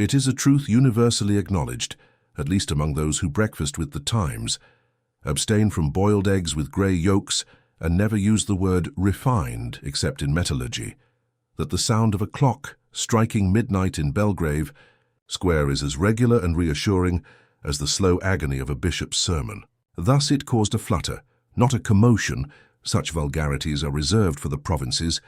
It is a truth universally acknowledged, at least among those who breakfast with the Times, abstain from boiled eggs with grey yolks, and never use the word refined except in metallurgy, that the sound of a clock striking midnight in Belgrave Square is as regular and reassuring as the slow agony of a bishop's sermon. Thus it caused a flutter, not a commotion, such vulgarities are reserved for the provinces,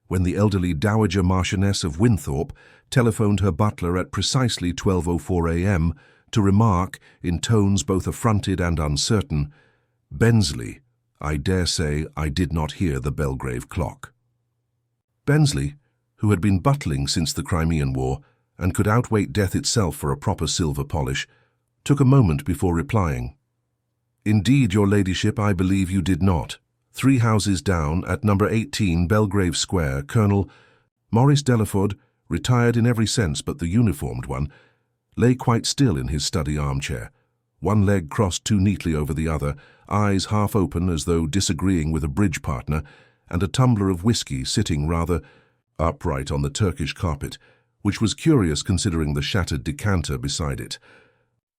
when the elderly Dowager Marchioness of Winthorpe telephoned her butler at precisely 12:04 a.m. to remark, in tones both affronted and uncertain, "Bensley, I dare say I did not hear the Belgrave clock." Bensley, who had been butling since the Crimean War and could outwait death itself for a proper silver polish, took a moment before replying. "Indeed, your ladyship, I believe you did not. 3 houses down, at number 18 Belgrave Square, Colonel Maurice Delaford, retired in every sense but the uniformed one, lay quite still in his study armchair, one leg crossed too neatly over the other, eyes half open as though disagreeing with a bridge partner, and a tumbler of whisky sitting rather upright on the Turkish carpet, which was curious considering the shattered decanter beside it.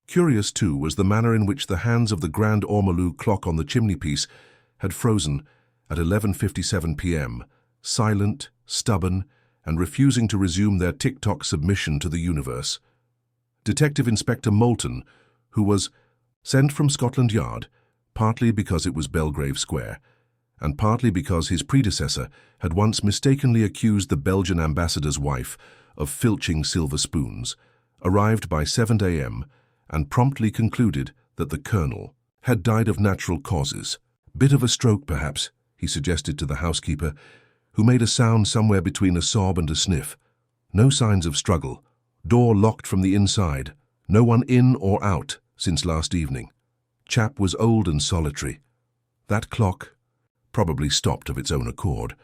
Curious, too, was the manner in which the hands of the grand ormolu clock on the chimney-piece had frozen at 11:57 p.m., silent, stubborn, and refusing to resume their tick-tock submission to the universe. Detective Inspector Moulton, who was sent from Scotland Yard, partly because it was Belgrave Square, and partly because his predecessor had once mistakenly accused the Belgian ambassador's wife of filching silver spoons, arrived by 7 a.m. and promptly concluded that the colonel had died of natural causes. "Bit of a stroke, perhaps," he suggested to the housekeeper, who made a sound somewhere between a sob and a sniff. "No signs of struggle. Door locked from the inside. No one in or out since last evening. Chap was old and solitary. That clock probably stopped of its own accord."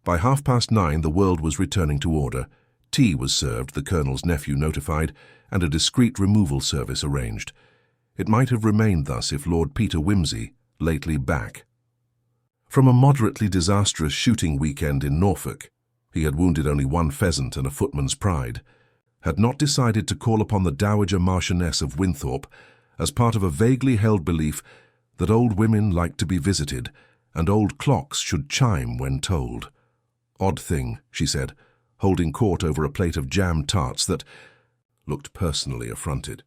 By 9:30 the world was returning to order. Tea was served, the colonel's nephew notified, and a discreet removal service arranged. It might have remained thus if Lord Peter Wimsey, lately back from a moderately disastrous shooting weekend in Norfolk, he had wounded only 1 pheasant and a footman's pride, had not decided to call upon the Dowager Marchioness of Winthorpe as part of a vaguely held belief that old women liked to be visited and old clocks should chime when told. "Odd thing," she said, holding court over a plate of jam tarts that looked personally affronted.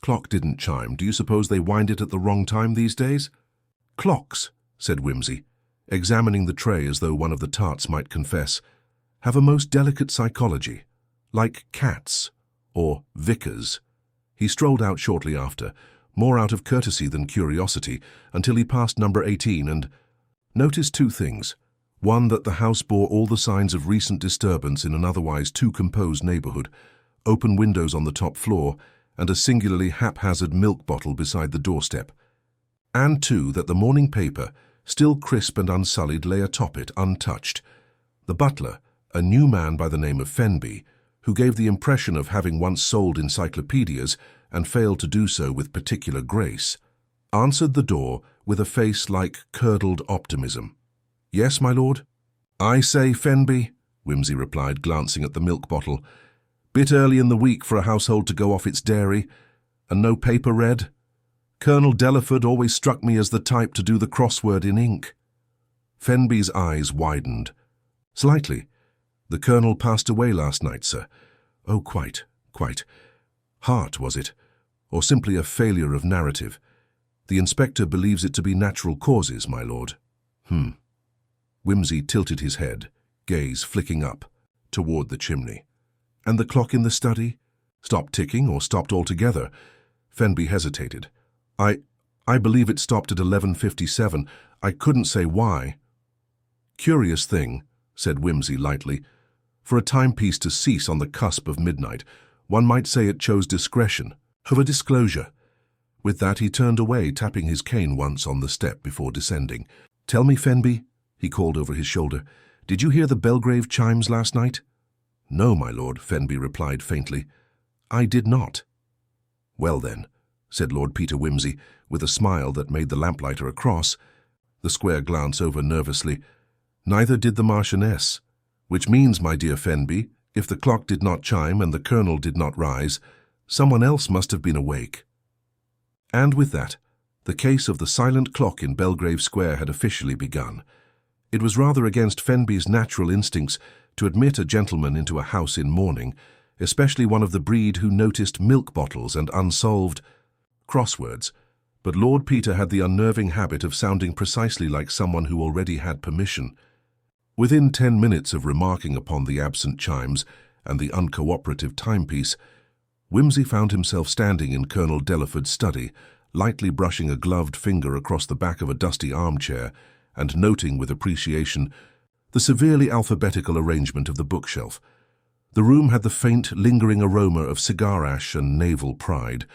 "Clock didn't chime. Do you suppose they wind it at the wrong time these days?" "Clocks," said Wimsey, examining the tray as though one of the tarts might confess, "have a most delicate psychology, like cats or vicars." He strolled out shortly after, more out of courtesy than curiosity, until he passed number 18 and noticed 2 things. One, that the house bore all the signs of recent disturbance in an otherwise too composed neighbourhood, open windows on the top floor, and a singularly haphazard milk bottle beside the doorstep. And 2, that the morning paper, still crisp and unsullied, lay atop it, untouched. The butler, a new man by the name of Fenby, who gave the impression of having once sold encyclopedias and failed to do so with particular grace, answered the door with a face like curdled optimism. "Yes, my lord?" "I say, Fenby," Wimsey replied, glancing at the milk bottle. "Bit early in the week for a household to go off its dairy, and no paper read. Colonel Delaford always struck me as the type to do the crossword in ink." Fenby's eyes widened. "Slightly. The colonel passed away last night, sir." "Oh, quite. Heart, was it? Or simply a failure of narrative? The inspector believes it to be natural causes, my lord." Wimsey tilted his head, gaze flicking up, toward the chimney. "And the clock in the study? Stopped ticking or stopped altogether?" Fenby hesitated. I believe it stopped at 11:57. I couldn't say why." "Curious thing," said Wimsey lightly. "For a timepiece to cease on the cusp of midnight, one might say it chose discretion, over disclosure." With that he turned away, tapping his cane once on the step before descending. "Tell me, Fenby," he called over his shoulder, "did you hear the Belgrave chimes last night?" "No, my lord," Fenby replied faintly. "I did not." "Well then," said Lord Peter Wimsey, with a smile that made the lamplighter a cross, the square glance over nervously, "neither did the Marchioness. Which means, my dear Fenby," If the clock did not chime and the colonel did not rise, someone else must have been awake. And with that, the case of the silent clock in Belgrave Square had officially begun. It was rather against Fenby's natural instincts to admit a gentleman into a house in mourning, especially one of the breed who noticed milk bottles and unsolved crosswords, but Lord Peter had the unnerving habit of sounding precisely like someone who already had permission. Within 10 minutes of remarking upon the absent chimes and the uncooperative timepiece, Wimsey found himself standing in Colonel Delaford's study, lightly brushing a gloved finger across the back of a dusty armchair and noting with appreciation the severely alphabetical arrangement of the bookshelf. The room had the faint, lingering aroma of cigar ash and naval pride.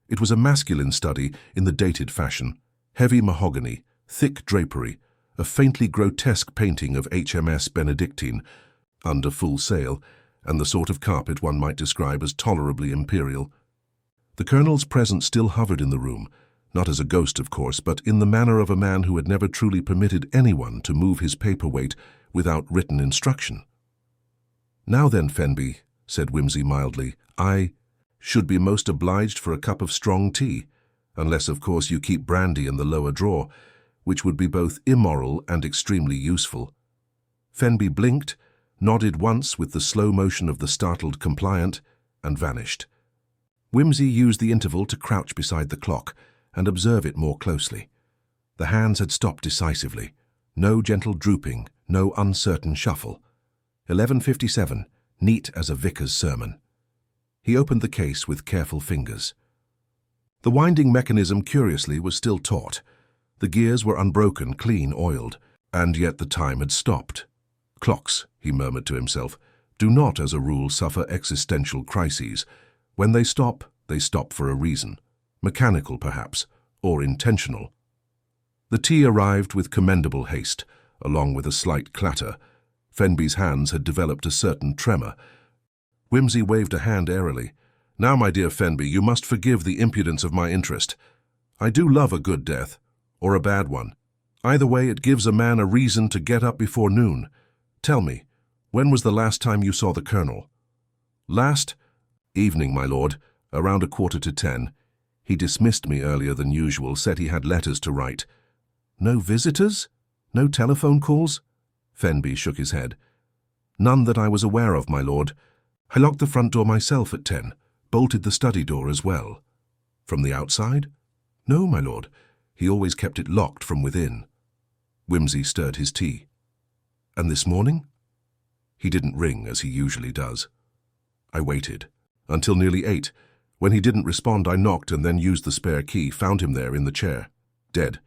It was a masculine study in the dated fashion, heavy mahogany, thick drapery, a faintly grotesque painting of HMS Benedictine under full sail, and the sort of carpet one might describe as tolerably imperial. The colonel's presence still hovered in the room, not as a ghost, of course, but in the manner of a man who had never truly permitted anyone to move his paperweight without written instruction. "Now then, Fenby," said Wimsey mildly, "I should be most obliged for a cup of strong tea, unless, of course, you keep brandy in the lower drawer, which would be both immoral and extremely useful." Fenby blinked, nodded once with the slow motion of the startled compliant, and vanished. Wimsey used the interval to crouch beside the clock and observe it more closely. The hands had stopped decisively. No gentle drooping, no uncertain shuffle. 11:57, neat as a vicar's sermon. He opened the case with careful fingers. The winding mechanism, curiously, was still taut. The gears were unbroken, clean oiled, and yet the time had stopped. Clocks, he murmured to himself, do not, as a rule, suffer existential crises. When they stop for a reason. Mechanical, perhaps, or intentional. The tea arrived with commendable haste, along with a slight clatter. Fenby's hands had developed a certain tremor. Wimsey waved a hand airily. "Now, my dear Fenby, you must forgive the impudence of my interest. I do love a good death, or a bad one. Either way, it gives a man a reason to get up before noon. Tell me, when was the last time you saw the colonel?" "Last evening, my lord, around 9:45. He dismissed me earlier than usual, said he had letters to write." "No visitors? No telephone calls?" Fenby shook his head. "None that I was aware of, my lord. I locked the front door myself at 10, bolted the study door as well." "From the outside?" "No, my lord. He always kept it locked from within." Wimsey stirred his tea. "And this morning?" "He didn't ring, as he usually does." I waited, until nearly 8. When he didn't respond, I knocked and then used the spare key, found him there in the chair. Dead.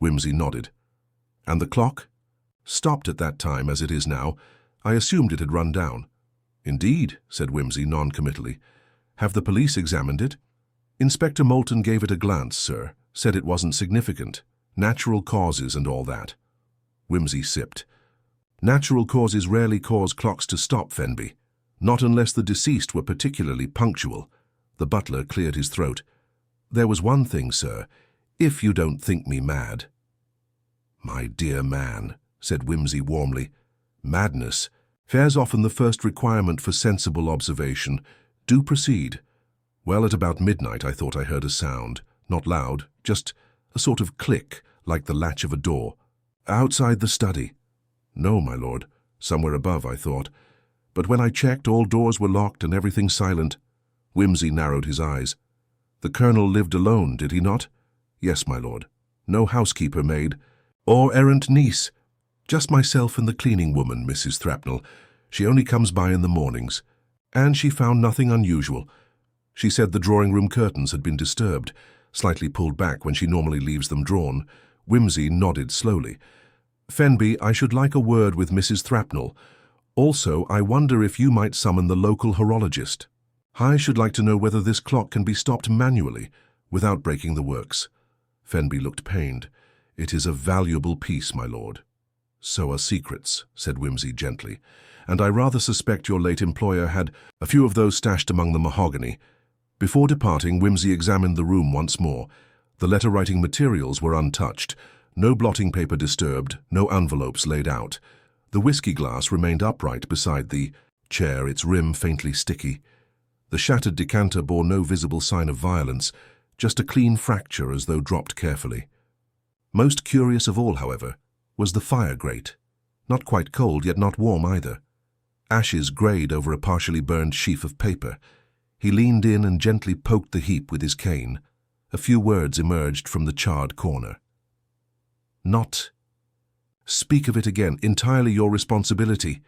Wimsey nodded. "And the clock?" "Stopped at that time, as it is now. I assumed it had run down." "Indeed," said Wimsey non-committally. "Have the police examined it?" "Inspector Moulton gave it a glance, sir. Said it wasn't significant. Natural causes and all that." Wimsey sipped. "Natural causes rarely cause clocks to stop, Fenby. Not unless the deceased were particularly punctual." The butler cleared his throat. "There was one thing, sir, if you don't think me mad." "My dear man," said Wimsey warmly, "madness. Fare's often the first requirement for sensible observation. Do proceed." "Well, at about midnight I thought I heard a sound. Not loud, just a sort of click, like the latch of a door. Outside the study." "No, my lord. Somewhere above, I thought. But when I checked, all doors were locked and everything silent." Wimsey narrowed his eyes. "The colonel lived alone, did he not?" "Yes, my lord. No housekeeper maid, or errant niece. Just myself and the cleaning woman, Mrs. Thrapnell. She only comes by in the mornings. And she found nothing unusual. She said the drawing-room curtains had been disturbed, slightly pulled back when she normally leaves them drawn." Wimsey nodded slowly. "Fenby, I should like a word with Mrs. Thrapnell. Also, I wonder if you might summon the local horologist. I should like to know whether this clock can be stopped manually, without breaking the works." Fenby looked pained. "It is a valuable piece, my lord." "So are secrets," said Wimsey gently, "and I rather suspect your late employer had a few of those stashed among the mahogany." Before departing, Wimsey examined the room once more. The letter-writing materials were untouched, no blotting paper disturbed, no envelopes laid out. The whiskey glass remained upright beside the chair, its rim faintly sticky. The shattered decanter bore no visible sign of violence, just a clean fracture as though dropped carefully. Most curious of all, however, was the fire grate. Not quite cold, yet not warm either. Ashes greyed over a partially burned sheaf of paper. He leaned in and gently poked the heap with his cane. A few words emerged from the charred corner. "Not. Speak of it again. Entirely your responsibility."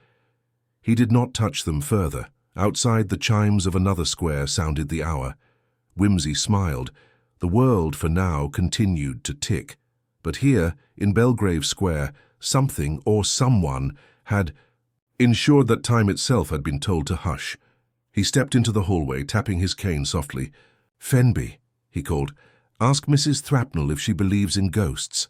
He did not touch them further. Outside, the chimes of another square sounded the hour. Whimsy smiled. The world, for now, continued to tick. But here, in Belgrave Square, something or someone had ensured that time itself had been told to hush. He stepped into the hallway, tapping his cane softly. "Fenby," he called, "ask Mrs. Thrapnell if she believes in ghosts."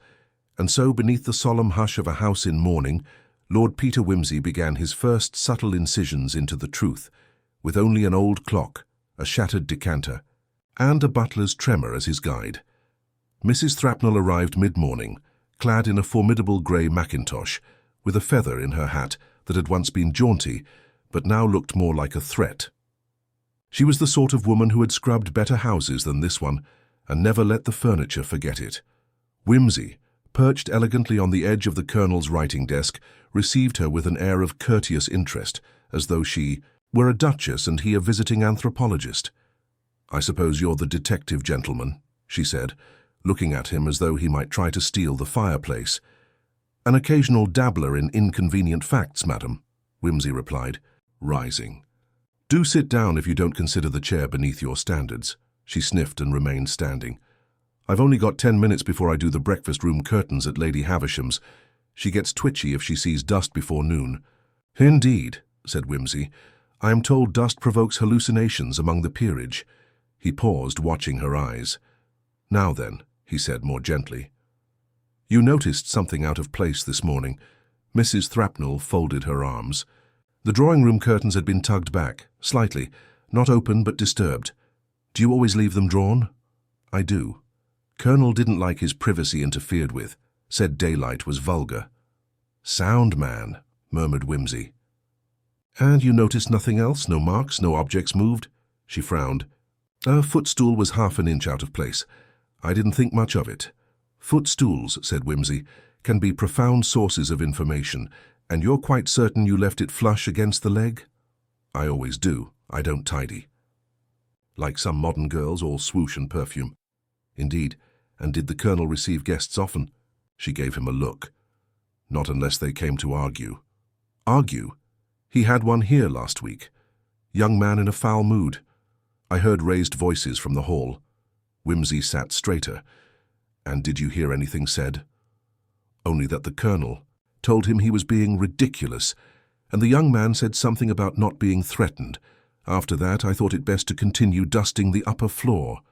And so, beneath the solemn hush of a house in mourning, Lord Peter Wimsey began his first subtle incisions into the truth, with only an old clock, a shattered decanter, and a butler's tremor as his guide. Mrs. Thrapnell arrived mid-morning, clad in a formidable grey mackintosh, with a feather in her hat that had once been jaunty, but now looked more like a threat. She was the sort of woman who had scrubbed better houses than this one, and never let the furniture forget it. Wimsey, perched elegantly on the edge of the Colonel's writing desk, received her with an air of courteous interest, as though she were a duchess and he a visiting anthropologist. "I suppose you're the detective gentleman," she said, looking at him as though he might try to steal the fireplace. "An occasional dabbler in inconvenient facts, madam," Wimsey replied, rising. "Do sit down if you don't consider the chair beneath your standards." She sniffed and remained standing. "I've only got 10 minutes before I do the breakfast room curtains at Lady Havisham's. She gets twitchy if she sees dust before noon." "Indeed," said Wimsey. "I am told dust provokes hallucinations among the peerage." He paused, watching her eyes. "Now then," he said more gently. "You noticed something out of place this morning." Mrs. Thrapnell folded her arms. The drawing-room curtains had been tugged back, slightly, not open but disturbed. "Do you always leave them drawn?" "I do." Colonel didn't like his privacy interfered with, said daylight was vulgar. "Sound man," murmured Wimsey. "And you noticed nothing else? No marks, no objects moved?" She frowned. "A footstool was half an inch out of place. I didn't think much of it." "Footstools," said Wimsey, "can be profound sources of information, and you're quite certain you left it flush against the leg?" "I always do. I don't tidy." "Like some modern girls, all swoosh and perfume." "Indeed. And did the Colonel receive guests often?" She gave him a look. "Not unless they came to argue." "Argue? He had one here last week. Young man in a foul mood." I heard raised voices from the hall. Wimsey sat straighter. "And did you hear anything said?" "Only that the Colonel told him he was being ridiculous, and the young man said something about not being threatened. After that, I thought it best to continue dusting the upper floor."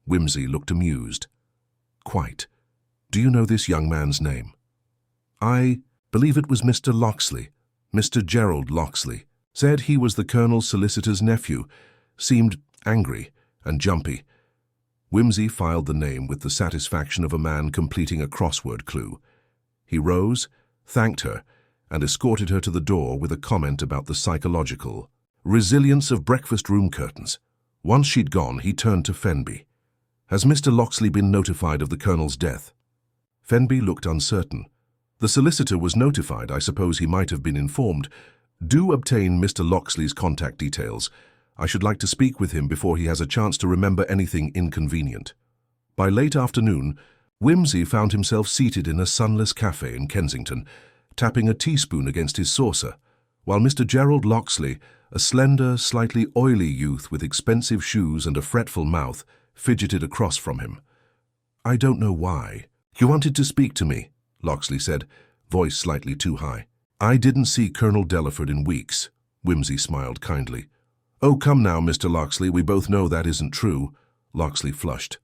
Wimsey looked amused. "Quite. Do you know this young man's name?" "I believe it was Mr. Locksley, Mr. Gerald Locksley. Said he was the Colonel's solicitor's nephew. Seemed angry and jumpy." Wimsey filed the name with the satisfaction of a man completing a crossword clue. He rose, thanked her, and escorted her to the door with a comment about the psychological resilience of breakfast room curtains. Once she'd gone, he turned to Fenby. "Has Mr. Locksley been notified of the Colonel's death?" Fenby looked uncertain. "The solicitor was notified. I suppose he might have been informed. Do obtain Mr. Locksley's contact details. I should like to speak with him before he has a chance to remember anything inconvenient." By late afternoon, Wimsey found himself seated in a sunless cafe in Kensington, tapping a teaspoon against his saucer, while Mr. Gerald Locksley, a slender, slightly oily youth with expensive shoes and a fretful mouth, fidgeted across from him. "I don't know why." "You wanted to speak to me," Locksley said, voice slightly too high. "I didn't see Colonel Delaford in weeks." Wimsey smiled kindly. "Oh, come now, Mr. Locksley, we both know that isn't true." Locksley flushed.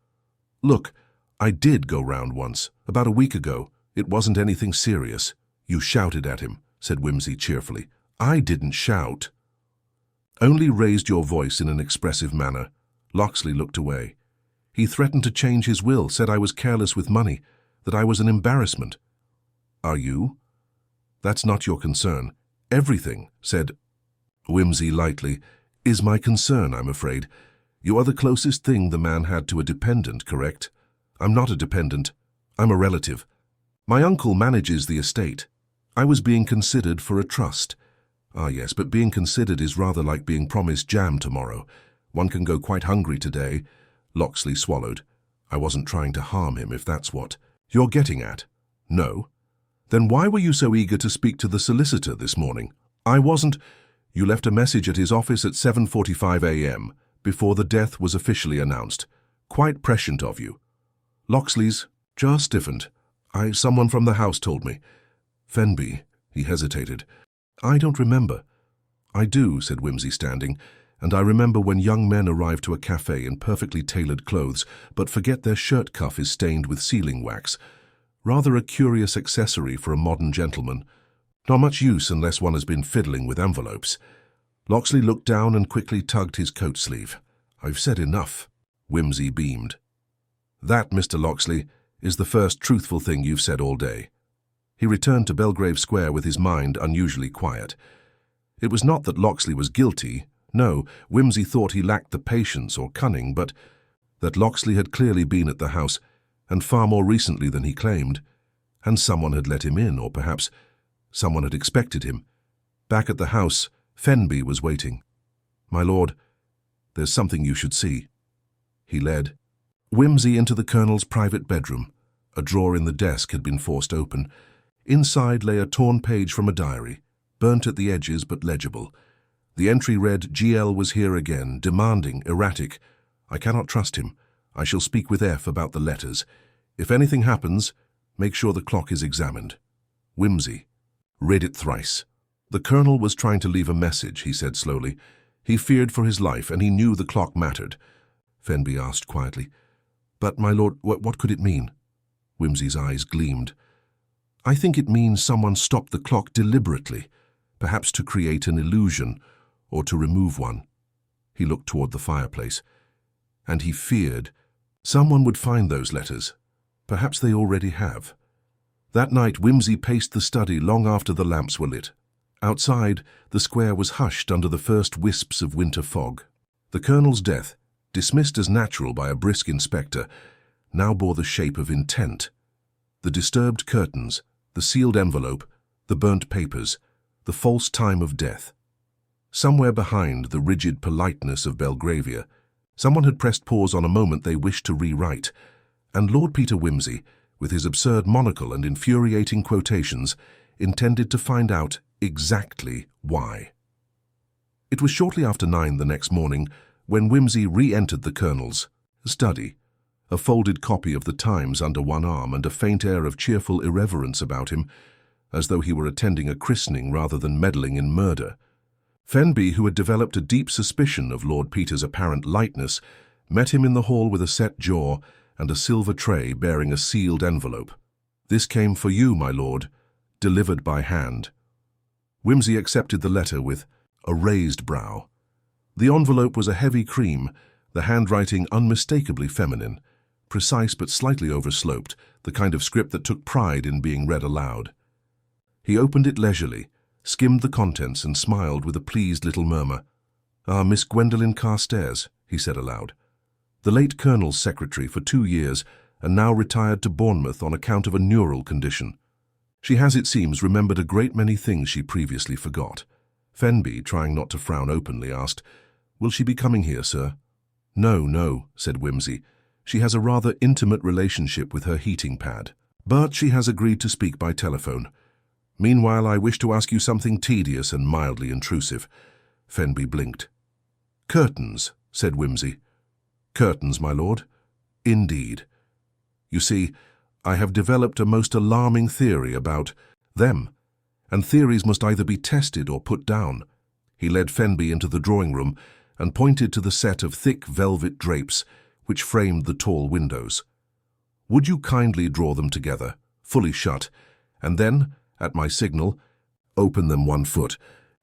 "Look, I did go round once, about a week ago. It wasn't anything serious." "You shouted at him," said Wimsey cheerfully. "I didn't shout." "Only raised your voice in an expressive manner." Locksley looked away. "He threatened to change his will, said I was careless with money, that I was an embarrassment." "Are you?" "That's not your concern." "Everything," said Whimsy lightly. Is my concern, I'm afraid. You are the closest thing the man had to a dependent, correct? I'm not a dependent. I'm a relative. My uncle manages the estate. I was being considered for a trust. Ah, yes, but being considered is rather like being promised jam tomorrow. One can go quite hungry today. Locksley swallowed. I wasn't trying to harm him, if that's what you're getting at. No? Then why were you so eager to speak to the solicitor this morning? I wasn't. You left a message at his office at 7:45 a.m., before the death was officially announced. Quite prescient of you. Locksley's jaw stiffened. Someone from the house told me. Fenby, he hesitated. I don't remember. I do, said Whimsy, standing, and I remember when young men arrive to a cafe in perfectly tailored clothes, but forget their shirt cuff is stained with sealing wax. Rather a curious accessory for a modern gentleman. Not much use unless one has been fiddling with envelopes. Locksley looked down and quickly tugged his coat sleeve. I've said enough. Whimsy beamed. That, Mr. Locksley, is the first truthful thing you've said all day. He returned to Belgrave Square with his mind unusually quiet. It was not that Locksley was guilty. No, Whimsy thought he lacked the patience or cunning, but that Locksley had clearly been at the house, and far more recently than he claimed, and someone had let him in, or perhaps someone had expected him. Back at the house, Fenby was waiting. My lord, there's something you should see. He led Whimsy into the colonel's private bedroom. A drawer in the desk had been forced open. Inside lay a torn page from a diary, burnt at the edges but legible. The entry read, GL was here again, demanding, erratic. I cannot trust him. I shall speak with F about the letters. If anything happens, make sure the clock is examined. Whimsy read it thrice. The colonel was trying to leave a message, he said slowly. He feared for his life, and he knew the clock mattered. Fenby asked quietly, But, my lord, what could it mean? Whimsy's eyes gleamed. I think it means someone stopped the clock deliberately, perhaps to create an illusion, or to remove one. He looked toward the fireplace, and he feared someone would find those letters. Perhaps they already have. That night, Whimsy paced the study long after the lamps were lit. Outside, the square was hushed under the first wisps of winter fog. The colonel's death, dismissed as natural by a brisk inspector, now bore the shape of intent. The disturbed curtains, the sealed envelope, the burnt papers, the false time of death. Somewhere behind the rigid politeness of Belgravia, someone had pressed pause on a moment they wished to rewrite, and Lord Peter Whimsy, with his absurd monocle and infuriating quotations, intended to find out exactly why. It was shortly after 9 the next morning when Whimsy re-entered the colonel's study, a folded copy of the Times under one arm and a faint air of cheerful irreverence about him, as though he were attending a christening rather than meddling in murder. Fenby, who had developed a deep suspicion of Lord Peter's apparent lightness, met him in the hall with a set jaw and a silver tray bearing a sealed envelope. This came for you, my lord, delivered by hand. Whimsy accepted the letter with a raised brow. The envelope was a heavy cream, the handwriting unmistakably feminine, precise but slightly oversloped, the kind of script that took pride in being read aloud. He opened it leisurely, skimmed the contents and smiled with a pleased little murmur. Ah, Miss Gwendolen Carstairs, he said aloud. The late colonel's secretary for 2 years and now retired to Bournemouth on account of a neural condition. She has, it seems, remembered a great many things she previously forgot. Fenby, trying not to frown openly, asked, Will she be coming here, sir? No, said Whimsy. She has a rather intimate relationship with her heating pad, but she has agreed to speak by telephone. Meanwhile, I wish to ask you something tedious and mildly intrusive. Fenby blinked. Curtains, said Whimsy. Curtains, my lord? Indeed. You see, I have developed a most alarming theory about them, and theories must either be tested or put down. He led Fenby into the drawing room and pointed to the set of thick velvet drapes which framed the tall windows. Would you kindly draw them together, fully shut, and then, at my signal, open them 1 foot.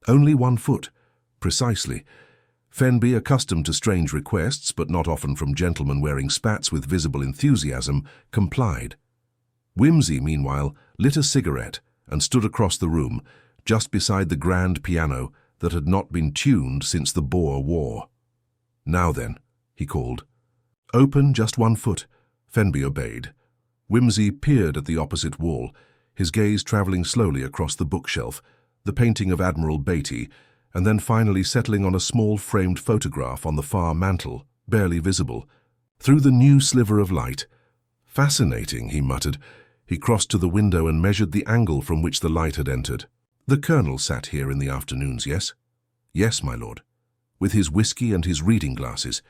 Only 1 foot. Precisely. Fenby, accustomed to strange requests, but not often from gentlemen wearing spats with visible enthusiasm, complied. Whimsy, meanwhile, lit a cigarette and stood across the room, just beside the grand piano, that had not been tuned since the Boer War. "Now then," he called. "Open just 1 foot." Fenby obeyed. Wimsey peered at the opposite wall, his gaze travelling slowly across the bookshelf, the painting of Admiral Beatty, and then finally settling on a small framed photograph on the far mantel, barely visible, through the new sliver of light. "Fascinating," he muttered. He crossed to the window and measured the angle from which the light had entered. "The Colonel sat here in the afternoons, yes?" "Yes, my lord." "With his whisky and his reading glasses.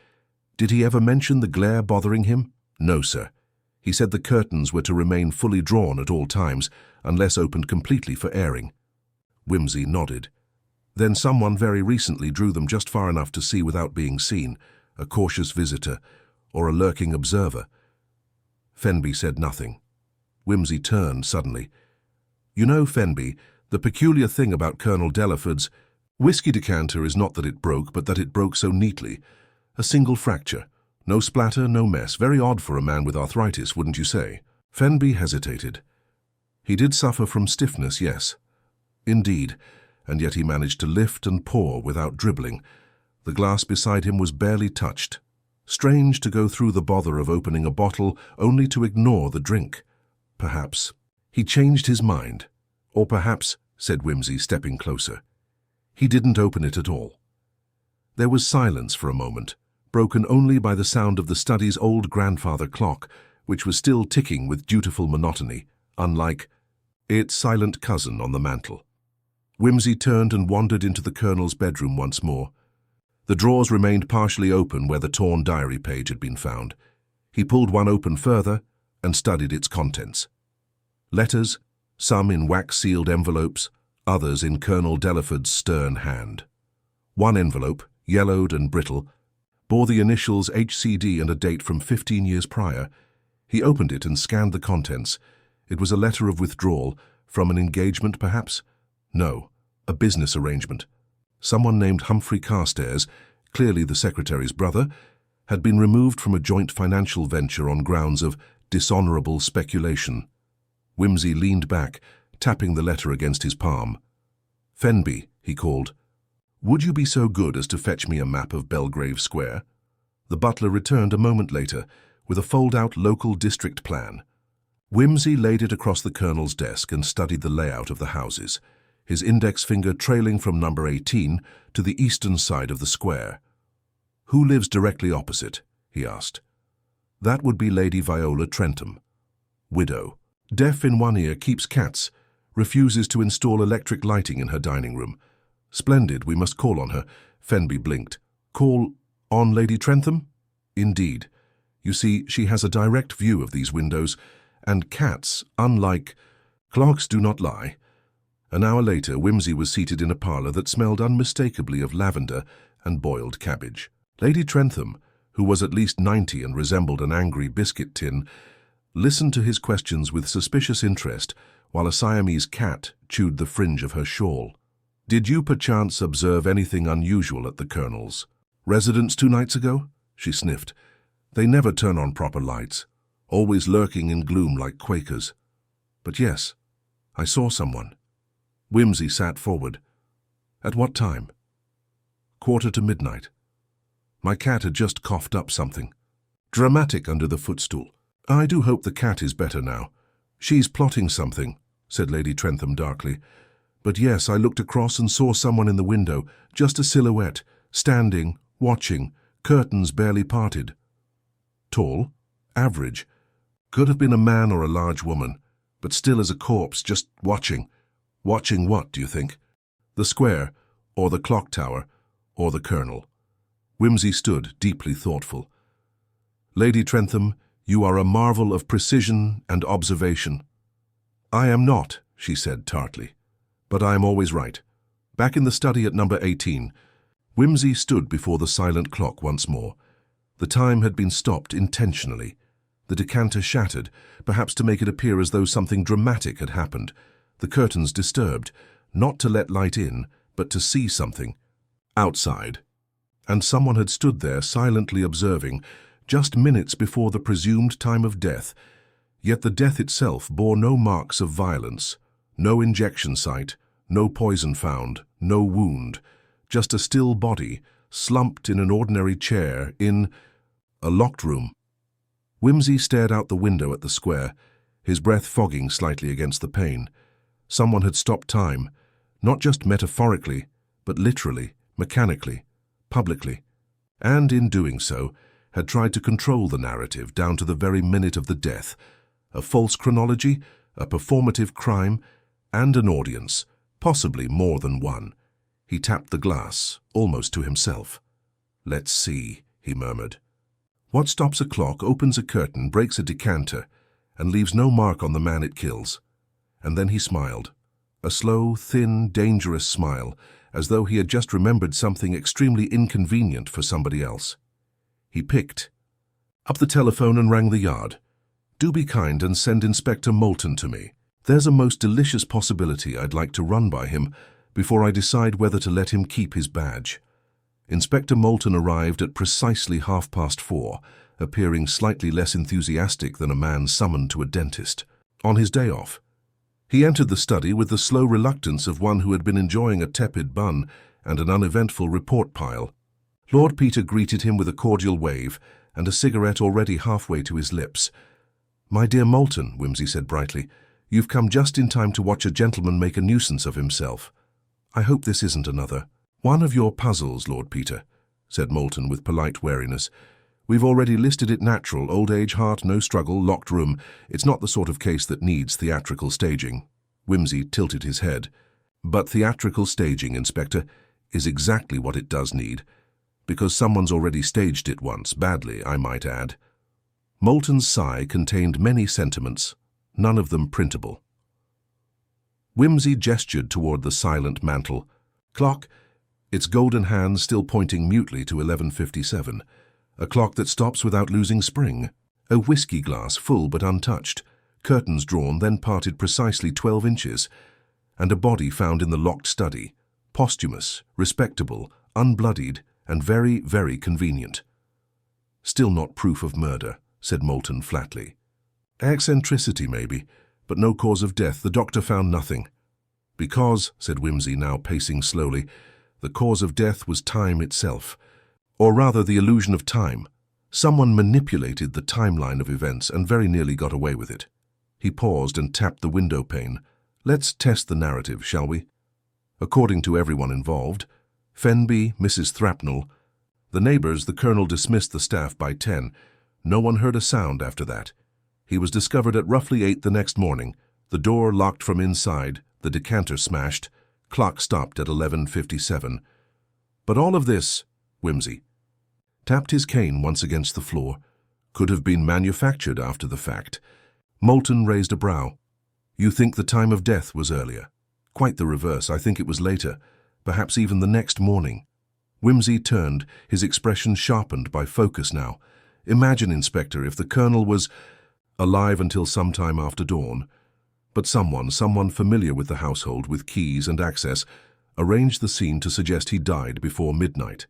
Did he ever mention the glare bothering him?" "No, sir. He said the curtains were to remain fully drawn at all times, unless opened completely for airing." Wimsey nodded. "Then someone very recently drew them just far enough to see without being seen, a cautious visitor, or a lurking observer." Fenby said nothing. Wimsey turned suddenly. "You know, Fenby, the peculiar thing about Colonel Delaford's whiskey decanter is not that it broke, but that it broke so neatly. A single fracture. No splatter, no mess. Very odd for a man with arthritis, wouldn't you say?" Fenby hesitated. He did suffer from stiffness, yes. Indeed, and yet he managed to lift and pour without dribbling. The glass beside him was barely touched. Strange to go through the bother of opening a bottle only to ignore the drink. Perhaps he changed his mind. Or perhaps, said Wimsey, stepping closer, he didn't open it at all. There was silence for a moment, broken only by the sound of the study's old grandfather clock, which was still ticking with dutiful monotony, unlike its silent cousin on the mantel. Wimsey turned and wandered into the Colonel's bedroom once more. The drawers remained partially open where the torn diary page had been found. He pulled one open further and studied its contents. Letters, some in wax-sealed envelopes, others in Colonel Delaford's stern hand. One envelope, yellowed and brittle, bore the initials HCD and a date from 15 years prior. He opened it and scanned the contents. It was a letter of withdrawal, from an engagement perhaps? No, a business arrangement. Someone named Humphrey Carstairs, clearly the secretary's brother, had been removed from a joint financial venture on grounds of dishonourable speculation. Wimsey leaned back, tapping the letter against his palm. "Fenby," he called, "would you be so good as to fetch me a map of Belgrave Square?" The butler returned a moment later with a fold-out local district plan. Wimsey laid it across the Colonel's desk and studied the layout of the houses, his index finger trailing from number 18 to the eastern side of the square. "Who lives directly opposite?" he asked. "That would be Lady Viola Trentham. Widow. Deaf in one ear, keeps cats, refuses to install electric lighting in her dining room. Splendid, we must call on her." Fenby blinked. "Call on Lady Trentham?" "Indeed. You see, she has a direct view of these windows, and cats, unlike clocks, do not lie." An hour later, Wimsey was seated in a parlour that smelled unmistakably of lavender and boiled cabbage. Lady Trentham, who was at least 90 and resembled an angry biscuit tin, listened to his questions with suspicious interest while a Siamese cat chewed the fringe of her shawl. "Did you perchance observe anything unusual at the Colonel's residence 2 nights ago?" she sniffed. "They never turn on proper lights, always lurking in gloom like Quakers. But yes, I saw someone." Wimsey sat forward. "At what time?" "Quarter to midnight. My cat had just coughed up something. Dramatic under the footstool. I do hope the cat is better now." "She's plotting something," said Lady Trentham darkly. "But yes, I looked across and saw someone in the window, just a silhouette, standing, watching, curtains barely parted. Tall, average. Could have been a man or a large woman, but still as a corpse, just watching." "Watching what, do you think?" "The square, or the clock tower, or the Colonel." Wimsey stood, deeply thoughtful. "Lady Trentham, you are a marvel of precision and observation." "I am not," she said tartly, "but I am always right. Back in the study at number 18. Wimsey stood before the silent clock once more. The time had been stopped intentionally. The decanter shattered, perhaps to make it appear as though something dramatic had happened. The curtains disturbed, not to let light in, but to see something. Outside. And someone had stood there silently observing, just minutes before the presumed time of death, yet the death itself bore no marks of violence, no injection site, no poison found, no wound. Just a still body, slumped in an ordinary chair in a locked room. Whimsy stared out the window at the square, his breath fogging slightly against the pane. Someone had stopped time, not just metaphorically, but literally, mechanically, publicly, and in doing so, had tried to control the narrative down to the very minute of the death. A false chronology, a performative crime, and an audience, possibly more than one. He tapped the glass, almost to himself. "Let's see," he murmured. What stops a clock, opens a curtain, breaks a decanter, and leaves no mark on the man it kills. And then he smiled. A slow, thin, dangerous smile, as though he had just remembered something extremely inconvenient for somebody else. He picked up the telephone and rang the yard. "Do be kind and send Inspector Moulton to me. There's a most delicious possibility I'd like to run by him before I decide whether to let him keep his badge." Inspector Moulton arrived at precisely 4:30, appearing slightly less enthusiastic than a man summoned to a dentist. On his day off, he entered the study with the slow reluctance of one who had been enjoying a tepid bun and an uneventful report pile. Lord Peter greeted him with a cordial wave and a cigarette already halfway to his lips. "My dear Moulton," Whimsy said brightly, "you've come just in time to watch a gentleman make a nuisance of himself. I hope this isn't another." "One of your puzzles, Lord Peter," said Moulton with polite wariness. "We've already listed it natural, old age, heart, no struggle, locked room. It's not the sort of case that needs theatrical staging." Whimsy tilted his head. "But theatrical staging, Inspector, is exactly what it does need, because someone's already staged it once, badly, I might add." Moulton's sigh contained many sentiments, none of them printable. Whimsy gestured toward the silent mantel. Clock, its golden hands still pointing mutely to 11:57. A clock that stops without losing spring. A whiskey glass full but untouched. Curtains drawn, then parted precisely 12 inches. And a body found in the locked study. Posthumous, respectable, unbloodied, and very, very convenient. "Still not proof of murder," said Moulton flatly. "Eccentricity, maybe, but no cause of death. The doctor found nothing." "Because," said Whimsy, now pacing slowly, "the cause of death was time itself. Or rather, the illusion of time. Someone manipulated the timeline of events and very nearly got away with it." He paused and tapped the window pane. "Let's test the narrative, shall we? According to everyone involved, Fenby, Mrs. Thrapnell, the neighbors, the colonel dismissed the staff by 10. No one heard a sound after that. He was discovered at roughly 8 the next morning, the door locked from inside, the decanter smashed, clock stopped at 11:57. But all of this," Whimsy tapped his cane once against the floor, "could have been manufactured after the fact." Moulton raised a brow. "You think the time of death was earlier?" "Quite the reverse. I think it was later, perhaps even the next morning." Whimsy turned, his expression sharpened by focus now. "Imagine, Inspector, if the colonel was alive until some time after dawn, but someone familiar with the household, with keys and access, arranged the scene to suggest he died before midnight.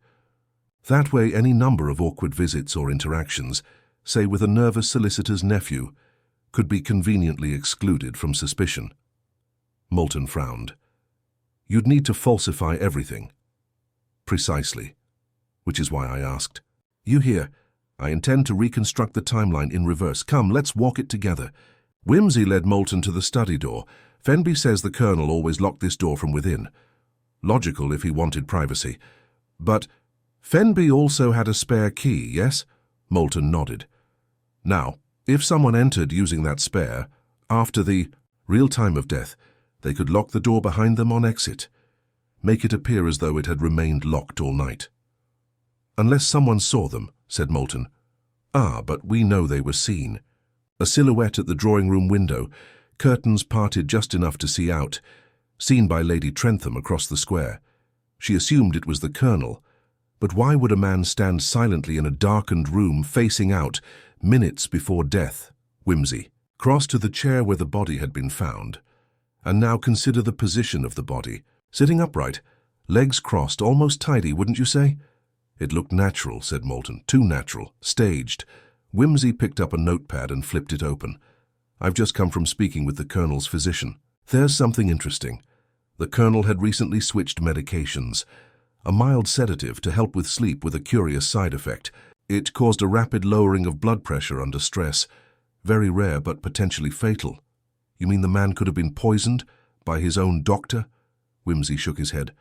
That way, any number of awkward visits or interactions, say with a nervous solicitor's nephew, could be conveniently excluded from suspicion." Moulton frowned. "You'd need to falsify everything." "Precisely. Which is why I asked." "You hear? I intend to reconstruct the timeline in reverse. Come, let's walk it together." Whimsy led Moulton to the study door. "Fenby says the colonel always locked this door from within. Logical if he wanted privacy. But Fenby also had a spare key, yes?" Moulton nodded. "Now, if someone entered using that spare, after the real time of death, they could lock the door behind them on exit. Make it appear as though it had remained locked all night." "Unless someone saw them," said Moulton. "Ah, but we know they were seen. A silhouette at the drawing-room window, curtains parted just enough to see out, seen by Lady Trentham across the square. She assumed it was the colonel. But why would a man stand silently in a darkened room facing out, minutes before death?" Whimsy crossed to the chair where the body had been found. "And now consider the position of the body. Sitting upright, legs crossed, almost tidy, wouldn't you say?" "It looked natural," said Moulton. "Too natural. Staged." Whimsy picked up a notepad and flipped it open. "I've just come from speaking with the colonel's physician. There's something interesting. The colonel had recently switched medications. a mild sedative to help with sleep with a curious side effect. It caused a rapid lowering of blood pressure under stress, very rare but potentially fatal. You mean the man could have been poisoned by his own doctor? Wimsey shook his head.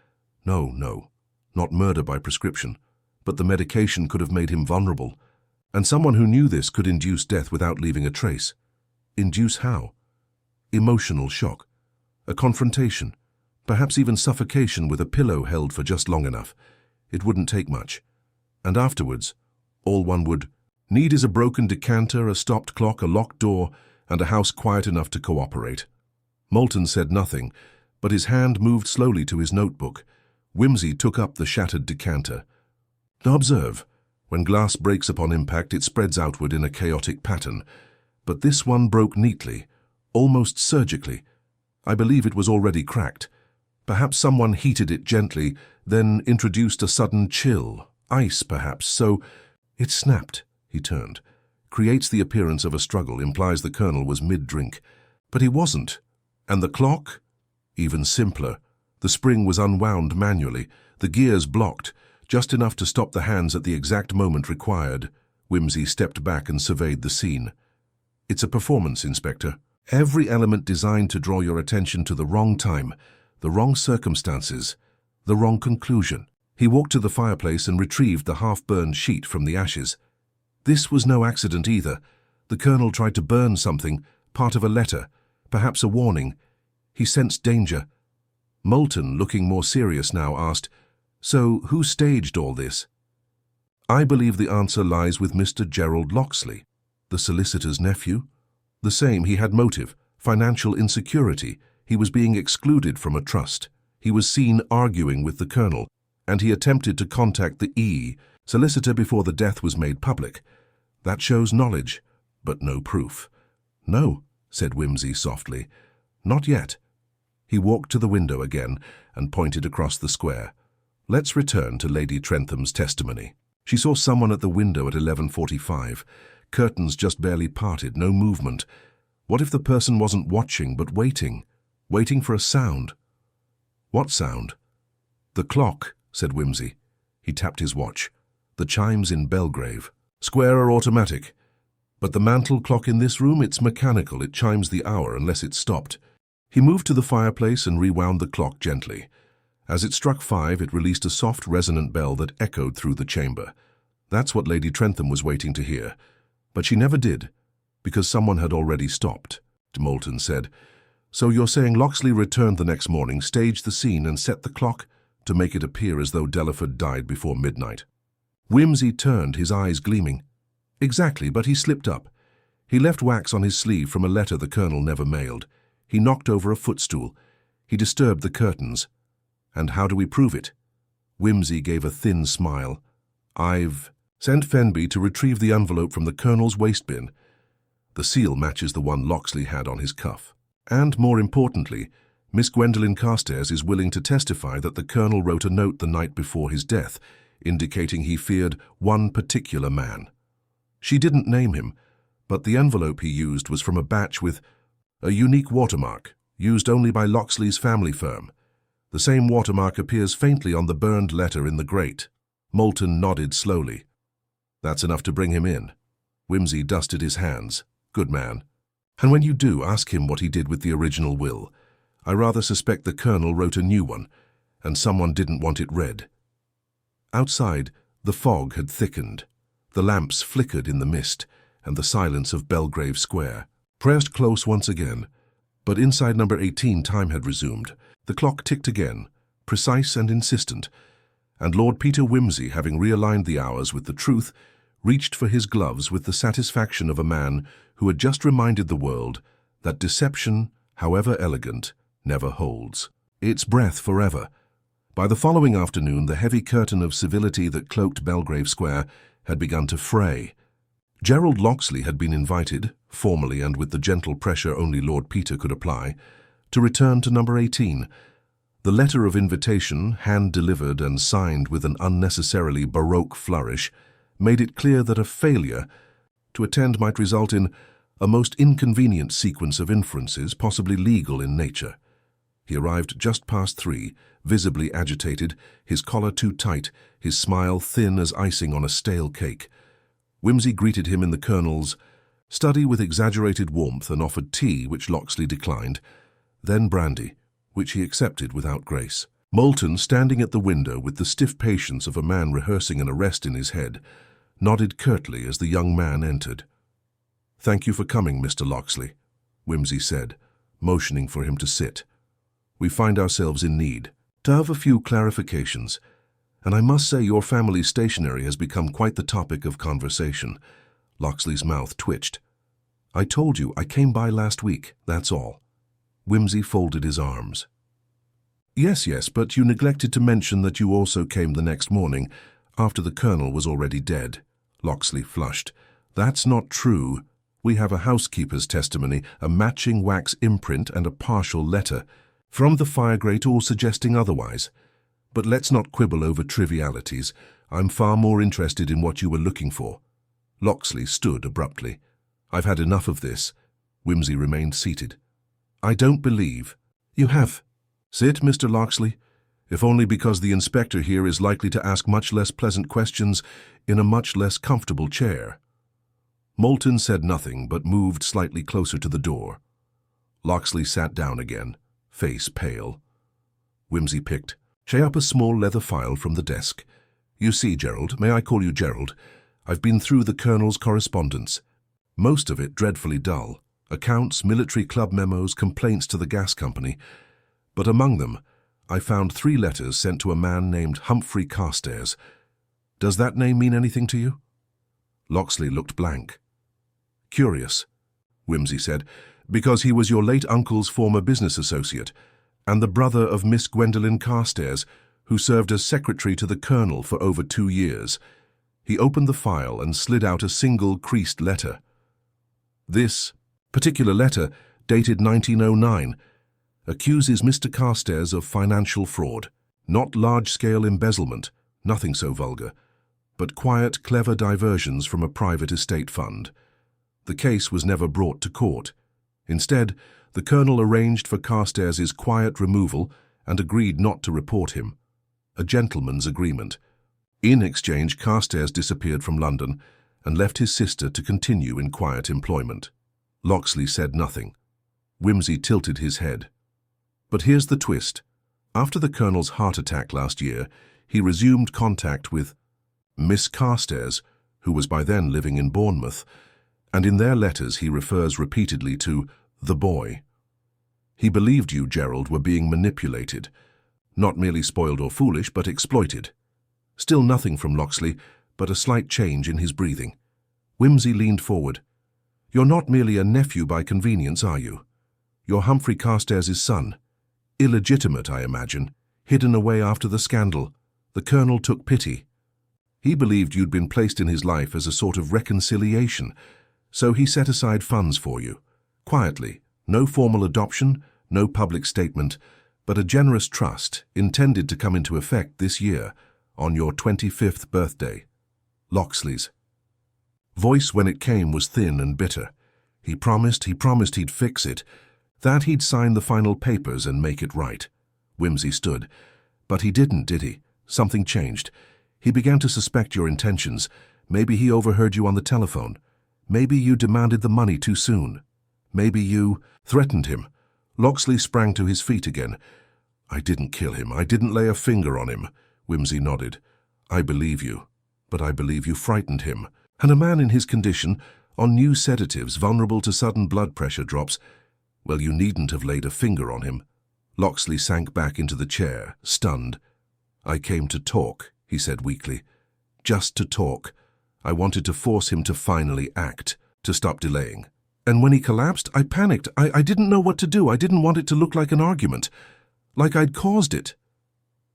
No, not murder by prescription, but the medication could have made him vulnerable, and someone who knew this could induce death without leaving a trace. Induce how? Emotional shock, a confrontation, perhaps even suffocation with a pillow held for just long enough. It wouldn't take much. And afterwards, all one would need is a broken decanter, a stopped clock, a locked door, and a house quiet enough to cooperate. Moulton said nothing, but his hand moved slowly to his notebook. Wimsey took up the shattered decanter. Now observe, when glass breaks upon impact, it spreads outward in a chaotic pattern. But this one broke neatly, almost surgically. I believe it was already cracked. Perhaps someone heated it gently, then introduced a sudden chill. Ice, perhaps, so it snapped. He turned. Creates the appearance of a struggle, implies the colonel was mid-drink. But he wasn't. And the clock? Even simpler. The spring was unwound manually, the gears blocked, just enough to stop the hands at the exact moment required. Wimsey stepped back and surveyed the scene. It's a performance, Inspector. Every element designed to draw your attention to the wrong time, the wrong circumstances, the wrong conclusion. He walked to the fireplace and retrieved the half-burned sheet from the ashes. This was no accident either. The colonel tried to burn something, part of a letter, perhaps a warning. He sensed danger. Moulton, looking more serious now, asked, "So who staged all this?" "I believe the answer lies with Mr. Gerald Locksley." "The solicitor's nephew?" "The same. He had motive, financial insecurity. He was being excluded from a trust. He was seen arguing with the colonel, and he attempted to contact the solicitor before the death was made public. That shows knowledge, but no proof." "No," said Wimsey softly. "Not yet." He walked to the window again and pointed across the square. "Let's return to Lady Trentham's testimony. She saw someone at the window at 11:45. Curtains just barely parted, no movement. What if the person wasn't watching but waiting for a sound?" "What sound?" "The clock," said Wimsey. He tapped his watch. "The chimes in Belgrave Square are automatic. But the mantel clock in this room, it's mechanical. It chimes the hour unless it's stopped." He moved to the fireplace and rewound the clock gently. As it struck 5, it released a soft, resonant bell that echoed through the chamber. That's what Lady Trentham was waiting to hear. But she never did, because someone had already stopped, Moulton said. "So you're saying Locksley returned the next morning, staged the scene and set the clock to make it appear as though Delaford died before midnight?" Wimsey turned, his eyes gleaming. "Exactly, but he slipped up. He left wax on his sleeve from a letter the colonel never mailed. He knocked over a footstool. He disturbed the curtains. And how do we prove it?" Wimsey gave a thin smile. "I've sent Fenby to retrieve the envelope from the colonel's waste bin. The seal matches the one Locksley had on his cuff. And, more importantly, Miss Gwendolen Carstairs is willing to testify that the colonel wrote a note the night before his death, indicating he feared one particular man. She didn't name him, but the envelope he used was from a batch with a unique watermark, used only by Locksley's family firm. The same watermark appears faintly on the burned letter in the grate." Moulton nodded slowly. "That's enough to bring him in." Wimsey dusted his hands. "Good man. And when you do, ask him what he did with the original will. I rather suspect the colonel wrote a new one, and someone didn't want it read." Outside, the fog had thickened. The lamps flickered in the mist, and the silence of Belgrave Square pressed close once again. But inside number 18, time had resumed. The clock ticked again, precise and insistent, and Lord Peter Wimsey, having realigned the hours with the truth, reached for his gloves with the satisfaction of a man who had just reminded the world that deception, however elegant, never holds its breath forever. By the following afternoon, the heavy curtain of civility that cloaked Belgrave Square had begun to fray. Gerald Locksley had been invited, formally and with the gentle pressure only Lord Peter could apply, to return to number 18. The letter of invitation, hand-delivered and signed with an unnecessarily baroque flourish, made it clear that a failure to attend might result in a most inconvenient sequence of inferences, possibly legal in nature. He arrived just past 3, visibly agitated, his collar too tight, his smile thin as icing on a stale cake. Wimsey greeted him in the Colonel's study with exaggerated warmth and offered tea, which Locksley declined, then brandy, which he accepted without grace. Moulton, standing at the window with the stiff patience of a man rehearsing an arrest in his head, nodded curtly as the young man entered. "Thank you for coming, Mr. Locksley," Wimsey said, motioning for him to sit. "We find ourselves in need to have a few clarifications, and I must say your family's stationery has become quite the topic of conversation." Locksley's mouth twitched. "I told you I came by last week, that's all." Wimsey folded his arms. Yes, but you neglected to mention that you also came the next morning, after the Colonel was already dead." Locksley flushed. "That's not true. We have a housekeeper's testimony, a matching wax imprint, and a partial letter from the fire grate, all suggesting otherwise. But let's not quibble over trivialities. I'm far more interested in what you were looking for." Locksley stood abruptly. "I've had enough of this." Wimsey remained seated. "I don't believe you have." "Sit, Mr. Locksley, if only because the inspector here is likely to ask much less pleasant questions in a much less comfortable chair." Moulton said nothing, but moved slightly closer to the door. Locksley sat down again, face pale. Wimsey picked up a small leather file from the desk. "You see, Gerald, may I call you Gerald? I've been through the Colonel's correspondence. Most of it dreadfully dull. Accounts, military club memos, complaints to the gas company. But among them, I found 3 letters sent to a man named Humphrey Carstairs. Does that name mean anything to you?" Locksley looked blank. "Curious," Wimsey said, "because he was your late uncle's former business associate, and the brother of Miss Gwendolen Carstairs, who served as secretary to the Colonel for over 2 years. He opened the file and slid out a single creased letter. This particular letter, dated 1909, accuses Mr. Carstairs of financial fraud, not large-scale embezzlement, nothing so vulgar, but quiet, clever diversions from a private estate fund. The case was never brought to court. Instead, the Colonel arranged for Carstairs' quiet removal and agreed not to report him. A gentleman's agreement. In exchange, Carstairs disappeared from London and left his sister to continue in quiet employment." Locksley said nothing. Wimsey tilted his head. "But here's the twist. After the Colonel's heart attack last year, he resumed contact with Miss Carstairs, who was by then living in Bournemouth, and in their letters he refers repeatedly to the boy. He believed you, Gerald, were being manipulated, not merely spoiled or foolish, but exploited." Still nothing from Locksley, but a slight change in his breathing. Wimsey leaned forward. "You're not merely a nephew by convenience, are you? You're Humphrey Carstairs' son. Illegitimate, I imagine, hidden away after the scandal. The Colonel took pity. He believed you'd been placed in his life as a sort of reconciliation, so he set aside funds for you. Quietly, no formal adoption, no public statement, but a generous trust intended to come into effect this year, on your 25th birthday." Locksley's voice when it came was thin and bitter. He promised he'd fix it, that he'd sign the final papers and make it right. Wimsey stood. "But he didn't, did he? Something changed. He began to suspect your intentions. Maybe he overheard you on the telephone. Maybe you demanded the money too soon. Maybe you threatened him." Locksley sprang to his feet again. "I didn't kill him. I didn't lay a finger on him." Wimsey nodded. "I believe you, but I believe you frightened him. And a man in his condition, on new sedatives, vulnerable to sudden blood pressure drops, well, you needn't have laid a finger on him." Locksley sank back into the chair, stunned. "I came to talk," he said weakly. "Just to talk. I wanted to force him to finally act, to stop delaying. And when he collapsed, I panicked. I didn't know what to do. I didn't want it to look like an argument, like I'd caused it."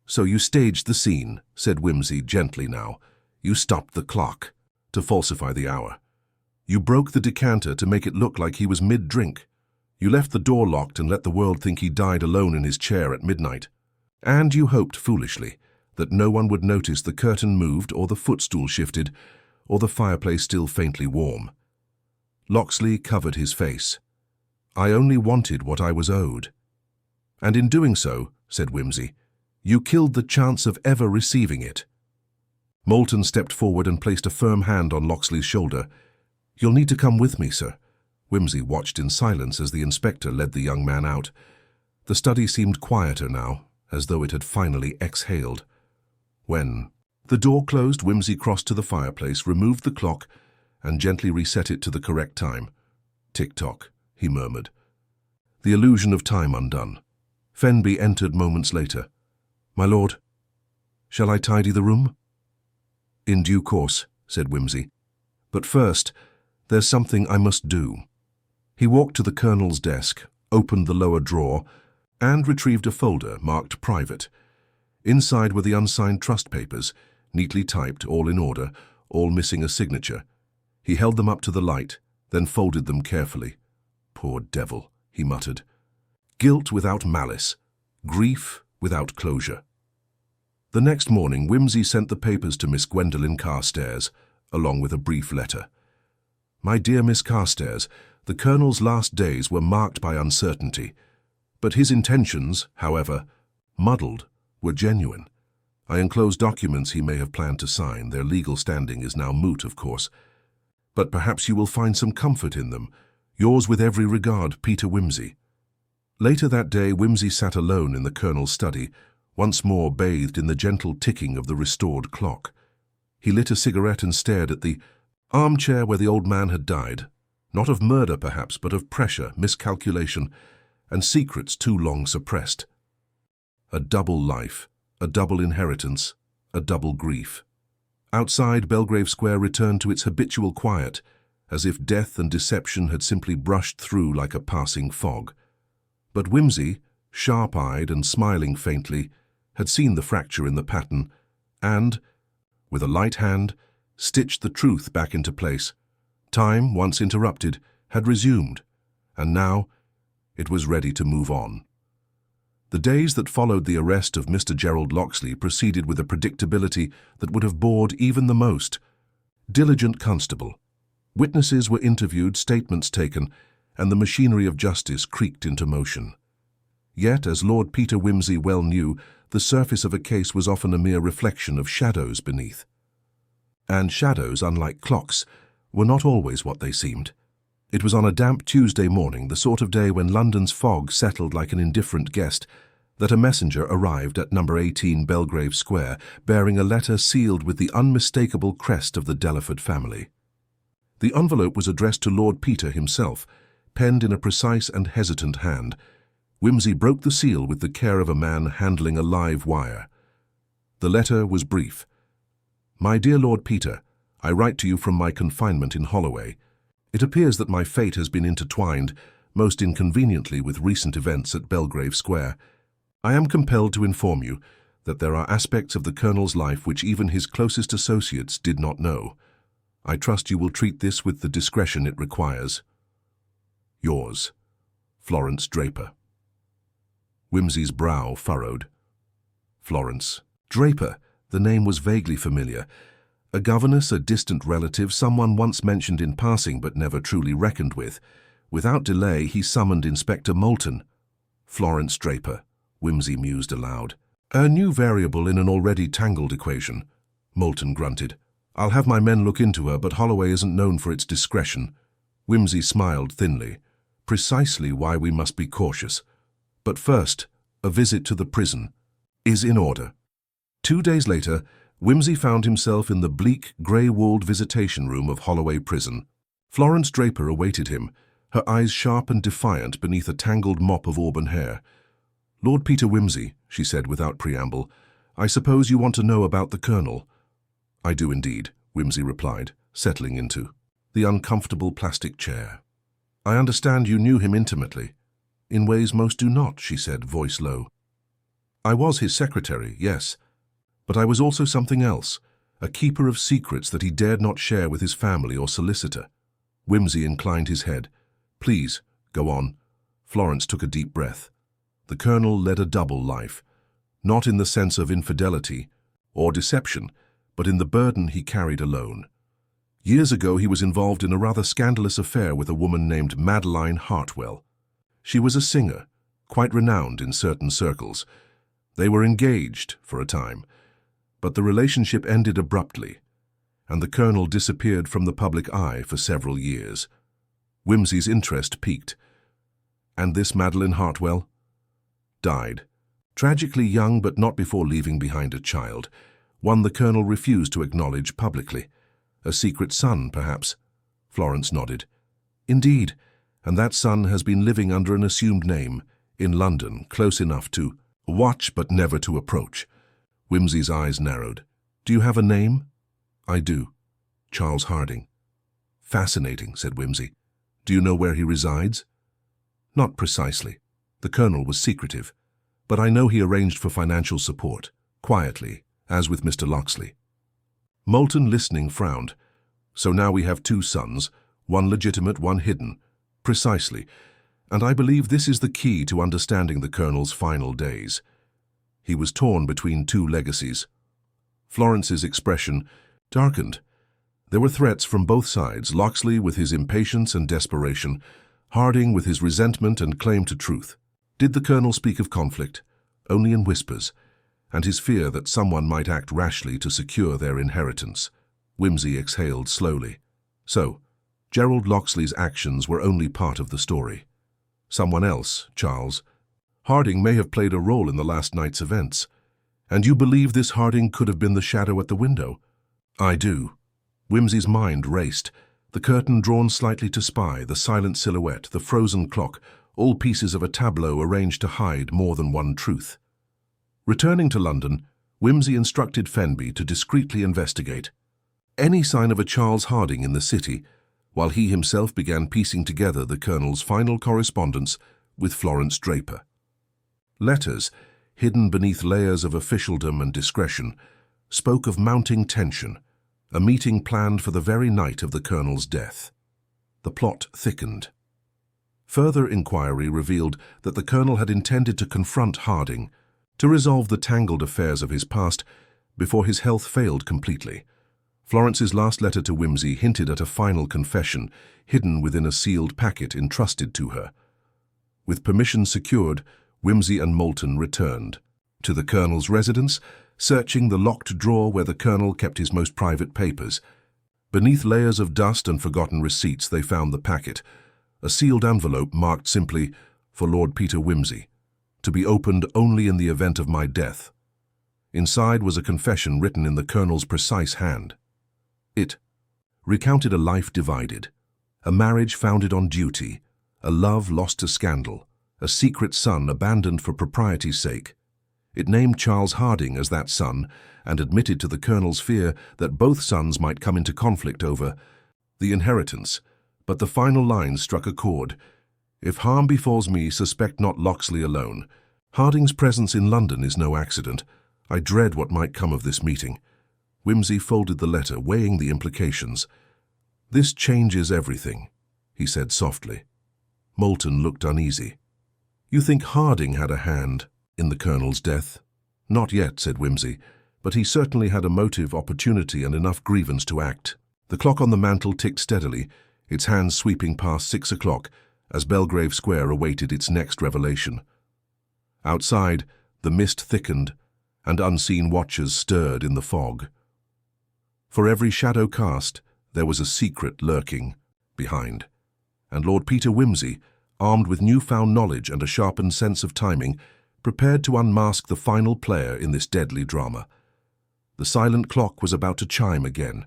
"So you staged the scene," said Wimsey gently now. "You stopped the clock, to falsify the hour. You broke the decanter to make it look like he was mid-drink. You left the door locked and let the world think he died alone in his chair at midnight. And you hoped, foolishly, that no one would notice the curtain moved or the footstool shifted or the fireplace still faintly warm." Locksley covered his face. "I only wanted what I was owed." "And in doing so," said Whimsy, "you killed the chance of ever receiving it." Moulton stepped forward and placed a firm hand on Locksley's shoulder. "You'll need to come with me, sir." Whimsy watched in silence as the inspector led the young man out. The study seemed quieter now, as though it had finally exhaled. When the door closed, Whimsy crossed to the fireplace, removed the clock, and gently reset it to the correct time. "Tick-tock," he murmured. The illusion of time undone. Fenby entered moments later. "My lord, shall I tidy the room?" "In due course," said Whimsy. "But first, there's something I must do." He walked to the Colonel's desk, opened the lower drawer, and retrieved a folder marked Private. Inside were the unsigned trust papers, neatly typed, all in order, all missing a signature. He held them up to the light, then folded them carefully. "Poor devil," he muttered. "Guilt without malice, grief without closure." The next morning, Whimsy sent the papers to Miss Gwendolen Carstairs, along with a brief letter. "My dear Miss Carstairs, the Colonel's last days were marked by uncertainty, but his intentions, however muddled, were genuine. I enclose documents he may have planned to sign. Their legal standing is now moot, of course, but perhaps you will find some comfort in them. Yours with every regard, Peter Whimsy." Later that day, Whimsy sat alone in the Colonel's study, once more bathed in the gentle ticking of the restored clock. He lit a cigarette and stared at the armchair where the old man had died, not of murder perhaps, but of pressure, miscalculation, and secrets too long suppressed. A double life, a double inheritance, a double grief. Outside, Belgrave Square returned to its habitual quiet, as if death and deception had simply brushed through like a passing fog. But Whimsy, sharp-eyed and smiling faintly, had seen the fracture in the pattern and, with a light hand, stitched the truth back into place. Time, once interrupted, had resumed, and now it was ready to move on. The days that followed the arrest of Mr. Gerald Locksley proceeded with a predictability that would have bored even the most diligent constable. Witnesses were interviewed, statements taken, and the machinery of justice creaked into motion. Yet, as Lord Peter Whimsy well knew, the surface of a case was often a mere reflection of shadows beneath. And shadows, unlike clocks, were not always what they seemed. It was on a damp Tuesday morning, the sort of day when London's fog settled like an indifferent guest, that a messenger arrived at No. 18 Belgrave Square, bearing a letter sealed with the unmistakable crest of the Delaford family. The envelope was addressed to Lord Peter himself, penned in a precise and hesitant hand. Whimsy broke the seal with the care of a man handling a live wire. The letter was brief. "My dear Lord Peter, I write to you from my confinement in Holloway. It appears that my fate has been intertwined, most inconveniently, with recent events at Belgrave Square. I am compelled to inform you that there are aspects of the Colonel's life which even his closest associates did not know. I trust you will treat this with the discretion it requires. Yours, Florence Draper." Whimsy's brow furrowed. Florence Draper. The name was vaguely familiar. A governess, a distant relative, someone once mentioned in passing but never truly reckoned with. Without delay, he summoned Inspector Moulton. Florence Draper, Whimsy mused aloud. A new variable in an already tangled equation. Moulton grunted. "I'll have my men look into her, but Holloway isn't known for its discretion." Whimsy smiled thinly. "Precisely why we must be cautious. But first, a visit to the prison is in order." 2 days later, Whimsy found himself in the bleak, grey-walled visitation room of Holloway Prison. Florence Draper awaited him, her eyes sharp and defiant beneath a tangled mop of auburn hair. "Lord Peter Whimsy," she said without preamble, "I suppose you want to know about the Colonel." "I do indeed," Whimsy replied, settling into the uncomfortable plastic chair. "I understand you knew him intimately." "In ways most do not," she said, voice low. "I was his secretary, yes. But I was also something else, a keeper of secrets that he dared not share with his family or solicitor." Whimsy inclined his head. "Please, go on." Florence took a deep breath. The Colonel led a double life, not in the sense of infidelity or deception, but in the burden he carried alone. Years ago, he was involved in a rather scandalous affair with a woman named Madeline Hartwell. She was a singer, quite renowned in certain circles. They were engaged for a time, but the relationship ended abruptly, and the colonel disappeared from the public eye for several years. Wimsey's interest peaked. And this Madeline Hartwell? Died. Tragically young, but not before leaving behind a child, one the colonel refused to acknowledge publicly. A secret son, perhaps? Florence nodded. Indeed, and that son has been living under an assumed name, in London, close enough to watch but never to approach. Wimsey's eyes narrowed. Do you have a name? I do. Charles Harding. Fascinating, said Wimsey. Do you know where he resides? Not precisely. The colonel was secretive, but I know he arranged for financial support, quietly, as with Mr. Locksley. Moulton, listening, frowned. So now we have two sons, one legitimate, one hidden. Precisely, and I believe this is the key to understanding the colonel's final days. He was torn between two legacies. Florence's expression darkened. There were threats from both sides, Locksley with his impatience and desperation, Harding with his resentment and claim to truth. Did the colonel speak of conflict? Only in whispers, and his fear that someone might act rashly to secure their inheritance. Wimsey exhaled slowly. So, Gerald Locksley's actions were only part of the story. Someone else, Charles. Harding may have played a role in the last night's events. And you believe this Harding could have been the shadow at the window? I do. Wimsey's mind raced. The curtain drawn slightly to spy, the silent silhouette, the frozen clock, all pieces of a tableau arranged to hide more than one truth. Returning to London, Wimsey instructed Fenby to discreetly investigate any sign of a Charles Harding in the city, while he himself began piecing together the colonel's final correspondence with Florence Draper. Letters, hidden beneath layers of officialdom and discretion, spoke of mounting tension, a meeting planned for the very night of the colonel's death. The plot thickened. Further inquiry revealed that the colonel had intended to confront Harding, to resolve the tangled affairs of his past before his health failed completely. Florence's last letter to Wimsey hinted at a final confession, hidden within a sealed packet entrusted to her. With permission secured, Wimsey and Moulton returned to the colonel's residence, searching the locked drawer where the colonel kept his most private papers. Beneath layers of dust and forgotten receipts they found the packet, a sealed envelope marked simply, "For Lord Peter Wimsey, to be opened only in the event of my death." Inside was a confession written in the colonel's precise hand. It recounted a life divided, a marriage founded on duty, a love lost to scandal, a secret son abandoned for propriety's sake. It named Charles Harding as that son and admitted to the colonel's fear that both sons might come into conflict over the inheritance, but the final line struck a chord. "If harm befalls me, suspect not Locksley alone. Harding's presence in London is no accident. I dread what might come of this meeting." Wimsey folded the letter, weighing the implications. "This changes everything," he said softly. Moulton looked uneasy. "You think Harding had a hand in the colonel's death?" "Not yet," said Wimsey, "but he certainly had a motive, opportunity, and enough grievance to act." The clock on the mantel ticked steadily, its hands sweeping past 6 o'clock as Belgrave Square awaited its next revelation. Outside, the mist thickened, and unseen watchers stirred in the fog. For every shadow cast, there was a secret lurking behind, and Lord Peter Wimsey, armed with newfound knowledge and a sharpened sense of timing, prepared to unmask the final player in this deadly drama. The silent clock was about to chime again.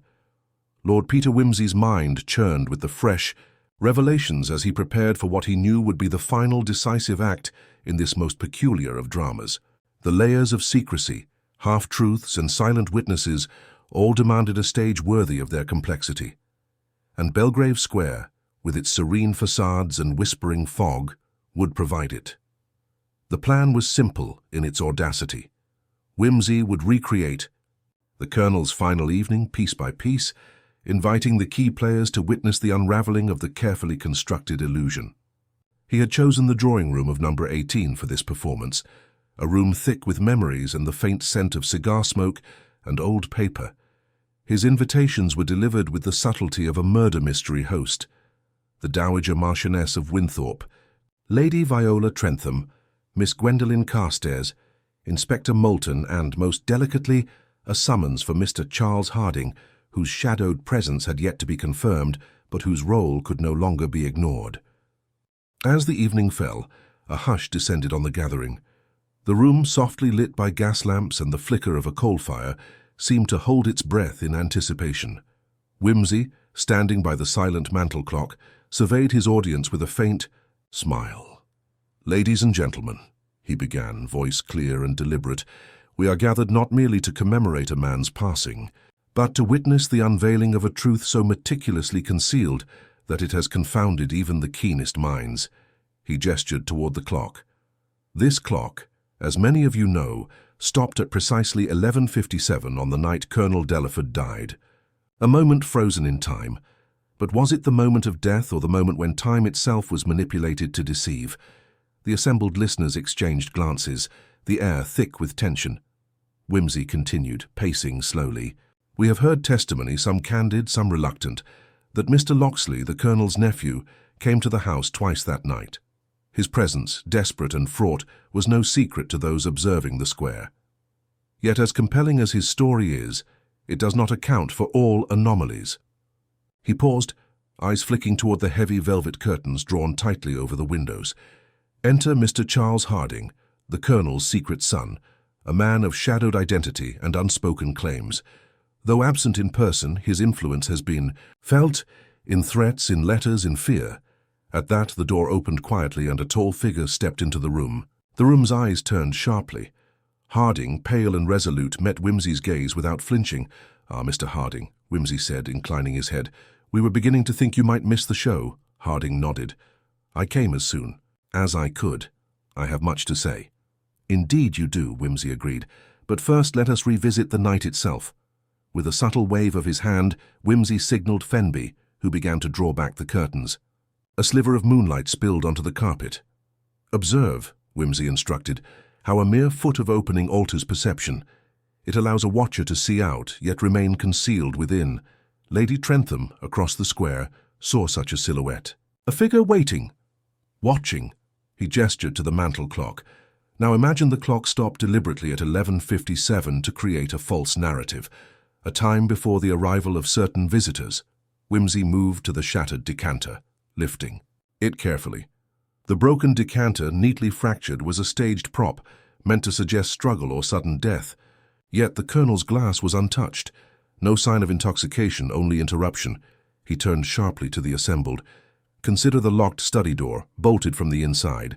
Lord Peter Wimsey's mind churned with the fresh revelations as he prepared for what he knew would be the final decisive act in this most peculiar of dramas. The layers of secrecy, half-truths and silent witnesses all demanded a stage worthy of their complexity. And Belgrave Square, with its serene facades and whispering fog, would provide it. The plan was simple in its audacity. Wimsey would recreate the colonel's final evening, piece by piece, inviting the key players to witness the unraveling of the carefully constructed illusion. He had chosen the drawing room of number 18 for this performance, a room thick with memories and the faint scent of cigar smoke and old paper. His invitations were delivered with the subtlety of a murder mystery host. The Dowager Marchioness of Winthorpe, Lady Viola Trentham, Miss Gwendolen Carstairs, Inspector Moulton, and, most delicately, a summons for Mr. Charles Harding, whose shadowed presence had yet to be confirmed, but whose role could no longer be ignored. As the evening fell, a hush descended on the gathering. The room, softly lit by gas lamps and the flicker of a coal fire, seemed to hold its breath in anticipation. Wimsey, standing by the silent mantel clock, surveyed his audience with a faint smile. "Ladies and gentlemen," he began, voice clear and deliberate, "we are gathered not merely to commemorate a man's passing, but to witness the unveiling of a truth so meticulously concealed that it has confounded even the keenest minds." He gestured toward the clock. This clock, as many of you know, stopped at precisely 11:57 on the night Colonel Delaford died. A moment frozen in time. But was it the moment of death or the moment when time itself was manipulated to deceive? The assembled listeners exchanged glances, the air thick with tension. Wimsey continued, pacing slowly. "We have heard testimony, some candid, some reluctant, that Mr. Locksley, the Colonel's nephew, came to the house twice that night. His presence, desperate and fraught, was no secret to those observing the square. Yet as compelling as his story is, it does not account for all anomalies." He paused, eyes flicking toward the heavy velvet curtains drawn tightly over the windows. "Enter Mr. Charles Harding, the Colonel's secret son, a man of shadowed identity and unspoken claims. Though absent in person, his influence has been felt in threats, in letters, in fear." At that, the door opened quietly and a tall figure stepped into the room. The room's eyes turned sharply. Harding, pale and resolute, met Wimsey's gaze without flinching. "Ah, Mr. Harding," Wimsey said, inclining his head. "We were beginning to think you might miss the show." Harding nodded. "I came as soon as I could. I have much to say." "Indeed you do," Wimsey agreed. "But first let us revisit the night itself." With a subtle wave of his hand, Wimsey signaled Fenby, who began to draw back the curtains. A sliver of moonlight spilled onto the carpet. "Observe," Wimsey instructed, "how a mere foot of opening alters perception. It allows a watcher to see out, yet remain concealed within. Lady Trentham, across the square, saw such a silhouette. A figure waiting, watching." He gestured to the mantel clock. "Now imagine the clock stopped deliberately at 11:57 to create a false narrative, a time before the arrival of certain visitors." Wimsey moved to the shattered decanter, lifting it carefully. The broken decanter, neatly fractured, was a staged prop, meant to suggest struggle or sudden death. Yet the Colonel's glass was untouched. No sign of intoxication, only interruption. He turned sharply to the assembled. "Consider the locked study door, bolted from the inside.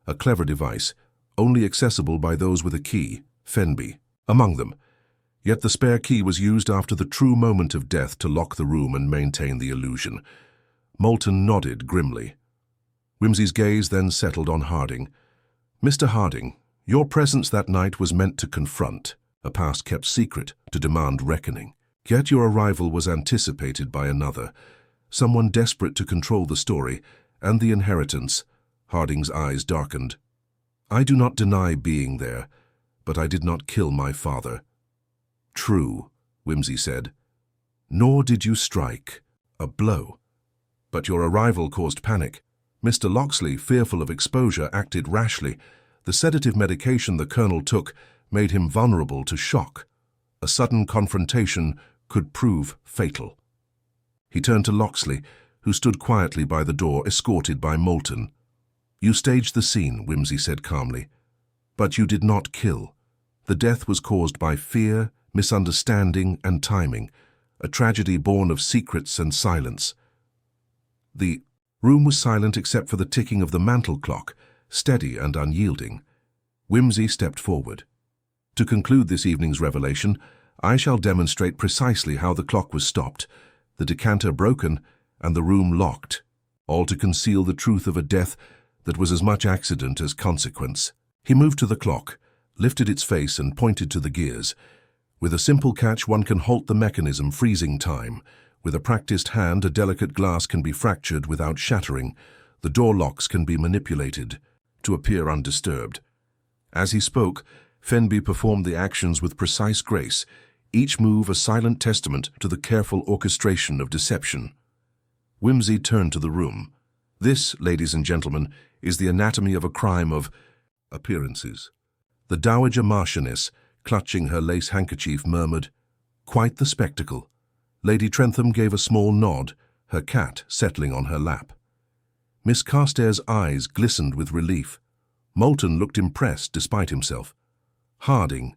A clever device, only accessible by those with a key, Fenby among them. Yet the spare key was used after the true moment of death to lock the room and maintain the illusion." Moulton nodded grimly. Wimsey's gaze then settled on Harding. "Mr. Harding, your presence that night was meant to confront, a past kept secret, to demand reckoning. Yet your arrival was anticipated by another, someone desperate to control the story and the inheritance." Harding's eyes darkened. "I do not deny being there, but I did not kill my father." "True," Wimsey said. "Nor did you strike a blow. But your arrival caused panic. Mr. Locksley, fearful of exposure, acted rashly. The sedative medication the Colonel took made him vulnerable to shock. A sudden confrontation could prove fatal." He turned to Locksley, who stood quietly by the door, escorted by Moulton. "You staged the scene," Wimsey said calmly. "But you did not kill. The death was caused by fear, misunderstanding, and timing, a tragedy born of secrets and silence." The room was silent except for the ticking of the mantel clock, steady and unyielding. Wimsey stepped forward. "To conclude this evening's revelation, I shall demonstrate precisely how the clock was stopped, the decanter broken, and the room locked, all to conceal the truth of a death that was as much accident as consequence." He moved to the clock, lifted its face and pointed to the gears. "With a simple catch, one can halt the mechanism, freezing time. With a practiced hand, a delicate glass can be fractured without shattering. The door locks can be manipulated to appear undisturbed." As he spoke, Fenby performed the actions with precise grace, each move a silent testament to the careful orchestration of deception. Wimsey turned to the room. "This, ladies and gentlemen, is the anatomy of a crime of Appearances. The Dowager Marchioness, clutching her lace handkerchief, murmured, "Quite the spectacle." Lady Trentham gave a small nod, her cat settling on her lap. Miss Carstairs' eyes glistened with relief. Moulton looked impressed despite himself. Harding,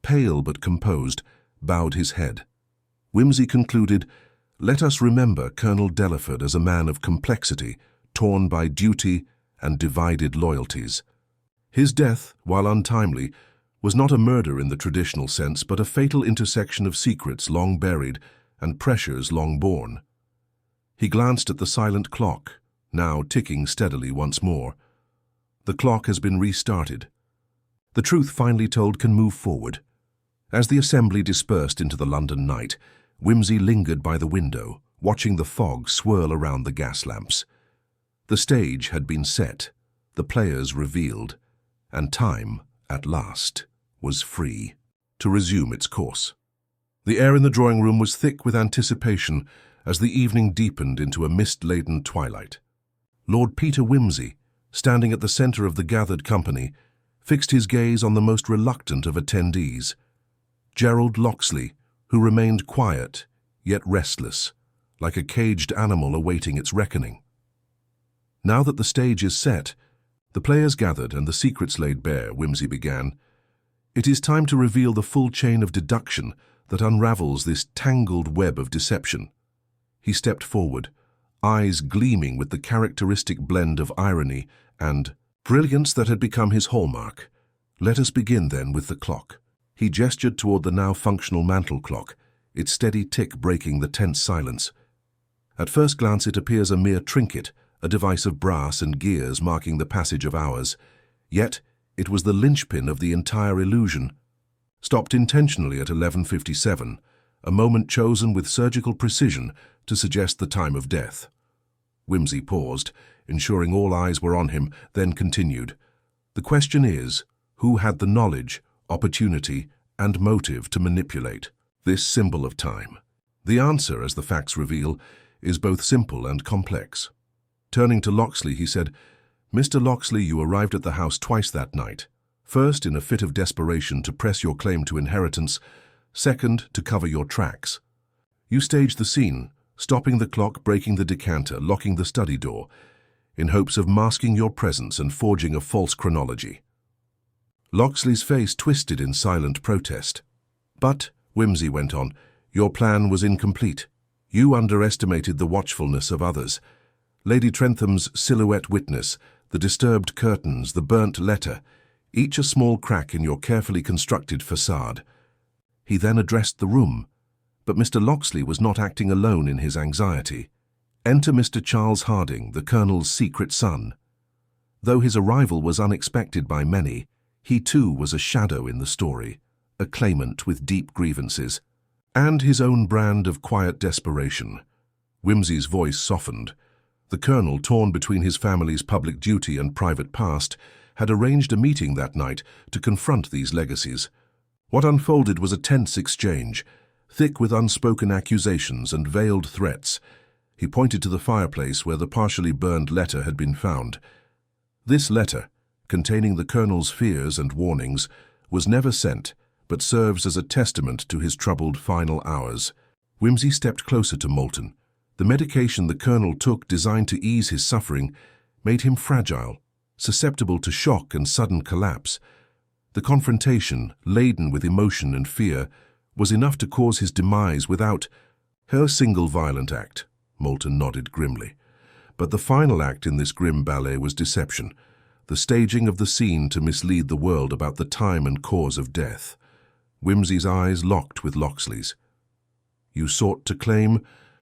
pale but composed, bowed his head. Wimsey concluded, "Let us remember Colonel Delaford as a man of complexity, torn by duty and divided loyalties. His death, while untimely, was not a murder in the traditional sense, but a fatal intersection of secrets long buried and pressures long borne." He glanced at the silent clock, now ticking steadily once more. The clock has been restarted. The truth finally told can move forward. As the assembly dispersed into the London night, Wimsey lingered by the window, watching the fog swirl around the gas lamps. The stage had been set, the players revealed, and time, at last, was free to resume its course. The air in the drawing-room was thick with anticipation as the evening deepened into a mist-laden twilight. Lord Peter Wimsey, standing at the centre of the gathered company, fixed his gaze on the most reluctant of attendees, Gerald Locksley, who remained quiet, yet restless, like a caged animal awaiting its reckoning. Now that the stage is set, the players gathered and the secrets laid bare, Wimsey began, "It is time to reveal the full chain of deduction that unravels this tangled web of deception." He stepped forward, eyes gleaming with the characteristic blend of irony and brilliance that had become his hallmark. "Let us begin, then, with the clock." He gestured toward the now functional mantel clock, its steady tick breaking the tense silence. At first glance it appears a mere trinket, a device of brass and gears marking the passage of hours. Yet it was the linchpin of the entire illusion. Stopped intentionally at 11:57, a moment chosen with surgical precision to suggest the time of death. Wimsey paused, ensuring all eyes were on him, then continued, "The question is, who had the knowledge, opportunity, and motive to manipulate this symbol of time? The answer, as the facts reveal, is both simple and complex." Turning to Locksley, he said, "Mr. Locksley, you arrived at the house twice that night. First, in a fit of desperation to press your claim to inheritance. Second, to cover your tracks. You staged the scene, stopping the clock, breaking the decanter, locking the study door, in hopes of masking your presence and forging a false chronology." Locksley's face twisted in silent protest. "But," Wimsey went on, "your plan was incomplete. You underestimated the watchfulness of others. Lady Trentham's silhouette witness, the disturbed curtains, the burnt letter, each a small crack in your carefully constructed facade." He then addressed the room, but Mr. Locksley was not acting alone in his anxiety. Enter Mr. Charles Harding, the Colonel's secret son. Though his arrival was unexpected by many, he too was a shadow in the story, a claimant with deep grievances, and his own brand of quiet desperation. Wimsey's voice softened. The Colonel, torn between his family's public duty and private past, had arranged a meeting that night to confront these legacies. What unfolded was a tense exchange, thick with unspoken accusations and veiled threats. He pointed to the fireplace where the partially burned letter had been found. This letter, containing the Colonel's fears and warnings, was never sent, but serves as a testament to his troubled final hours. Wimsey stepped closer to Moulton. The medication the Colonel took, designed to ease his suffering, made him fragile, susceptible to shock and sudden collapse. The confrontation, laden with emotion and fear, was enough to cause his demise without her single violent act. Moulton nodded grimly. But the final act in this grim ballet was deception, the staging of the scene to mislead the world about the time and cause of death. Wimsey's eyes locked with Locksley's. "You sought to claim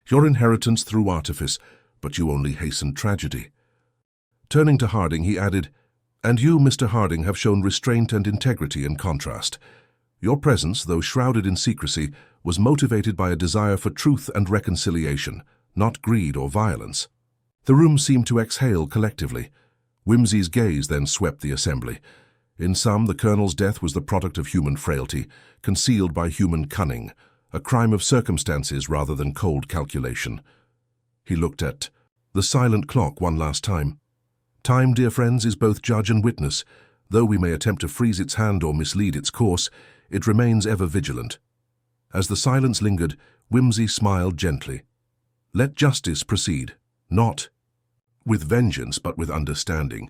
your inheritance through artifice, but you only hastened tragedy." Turning to Harding, he added, "And you, Mr. Harding, have shown restraint and integrity in contrast. Your presence, though shrouded in secrecy, was motivated by a desire for truth and reconciliation, not greed or violence." The room seemed to exhale collectively. Wimsey's gaze then swept the assembly. In sum, the Colonel's death was the product of human frailty, concealed by human cunning, a crime of circumstances rather than cold calculation. He looked at the silent clock one last time. "Time, dear friends, is both judge and witness. Though we may attempt to freeze its hand or mislead its course, it remains ever vigilant. As the silence lingered, Wimsey smiled gently. Let justice proceed, not with vengeance but with understanding.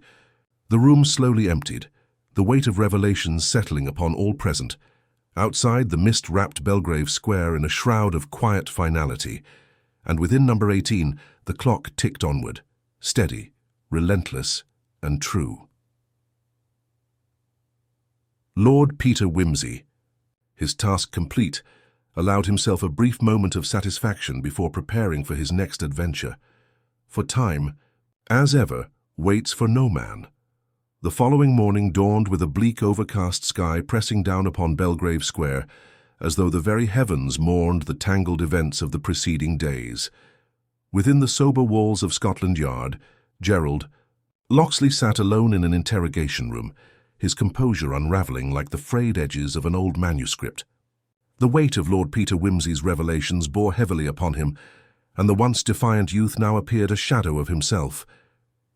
The room slowly emptied, the weight of revelations settling upon all present. Outside, the mist wrapped Belgrave Square in a shroud of quiet finality, and within number 18, the clock ticked onward, steady, relentless, and true. Lord Peter Wimsey, his task complete, allowed himself a brief moment of satisfaction before preparing for his next adventure. For time, as ever, waits for no man. The following morning dawned with a bleak, overcast sky pressing down upon Belgrave Square, as though the very heavens mourned the tangled events of the preceding days. Within the sober walls of Scotland Yard, Locksley sat alone in an interrogation room, his composure unravelling like the frayed edges of an old manuscript. The weight of Lord Peter Wimsey's revelations bore heavily upon him, and the once defiant youth now appeared a shadow of himself.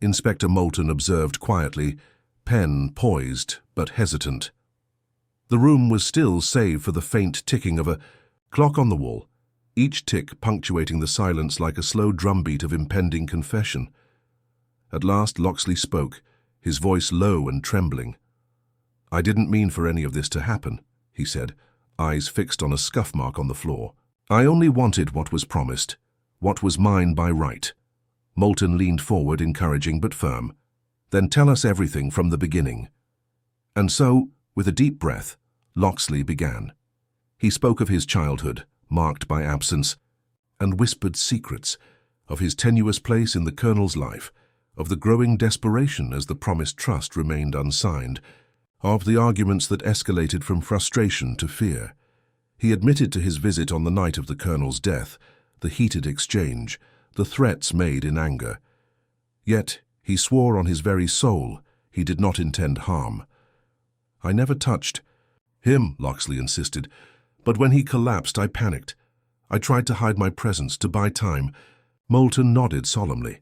Inspector Moulton observed quietly, pen poised but hesitant. The room was still save for the faint ticking of a clock on the wall, each tick punctuating the silence like a slow drumbeat of impending confession. At last Locksley spoke, his voice low and trembling. "I didn't mean for any of this to happen," he said, eyes fixed on a scuff mark on the floor. "I only wanted what was promised, what was mine by right." Moulton leaned forward, encouraging but firm. "Then tell us everything from the beginning." And so, with a deep breath, Locksley began. He spoke of his childhood, marked by absence, and whispered secrets, of his tenuous place in the Colonel's life, of the growing desperation as the promised trust remained unsigned, of the arguments that escalated from frustration to fear. He admitted to his visit on the night of the Colonel's death, the heated exchange, the threats made in anger. Yet he swore on his very soul he did not intend harm. "I never touched him," Locksley insisted, "but when he collapsed I panicked. I tried to hide my presence, to buy time." Moulton nodded solemnly,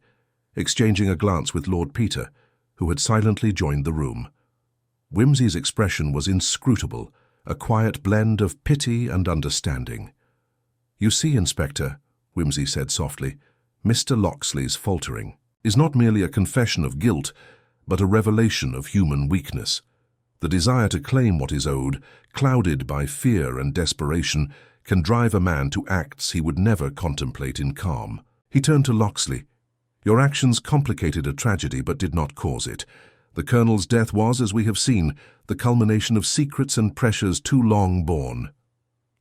exchanging a glance with Lord Peter, who had silently joined the room. Wimsey's expression was inscrutable, a quiet blend of pity and understanding. "You see, Inspector," Wimsey said softly, "Mr. Locksley's faltering is not merely a confession of guilt, but a revelation of human weakness. The desire to claim what is owed, clouded by fear and desperation, can drive a man to acts he would never contemplate in calm." He turned to Locksley. "Your actions complicated a tragedy but did not cause it. The Colonel's death was, as we have seen, the culmination of secrets and pressures too long borne."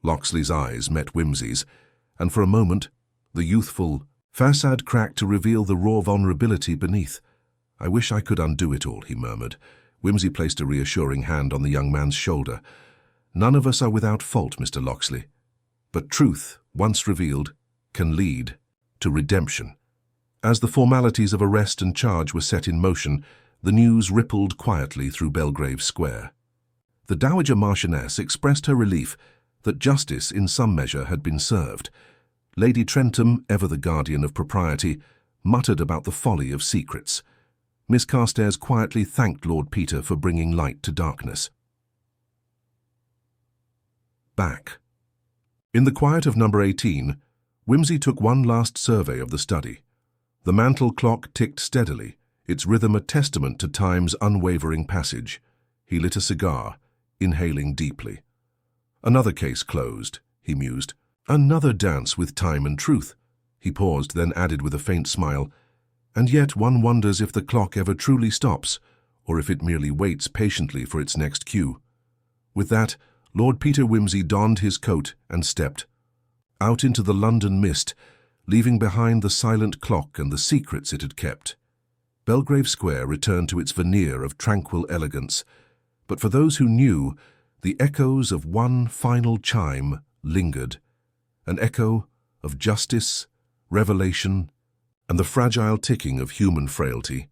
Locksley's eyes met Wimsey's, and for a moment the youthful facade cracked to reveal the raw vulnerability beneath. "I wish I could undo it all," he murmured. Wimsey placed a reassuring hand on the young man's shoulder. "None of us are without fault, Mr. Locksley. But truth, once revealed, can lead to redemption." As the formalities of arrest and charge were set in motion, the news rippled quietly through Belgrave Square. The Dowager Marchioness expressed her relief that justice in some measure had been served. Lady Trentham, ever the guardian of propriety, muttered about the folly of secrets. Miss Carstairs quietly thanked Lord Peter for bringing light to darkness. Back. In the quiet of number 18, Wimsey took one last survey of the study. The mantel clock ticked steadily, its rhythm a testament to time's unwavering passage. He lit a cigar, inhaling deeply. "Another case closed," he mused. "Another dance with time and truth." He paused, then added with a faint smile, "And yet one wonders if the clock ever truly stops, or if it merely waits patiently for its next cue." With that, Lord Peter Wimsey donned his coat and stepped out into the London mist, leaving behind the silent clock and the secrets it had kept. Belgrave Square returned to its veneer of tranquil elegance, but for those who knew, the echoes of one final chime lingered, an echo of justice, revelation, and the fragile ticking of human frailty.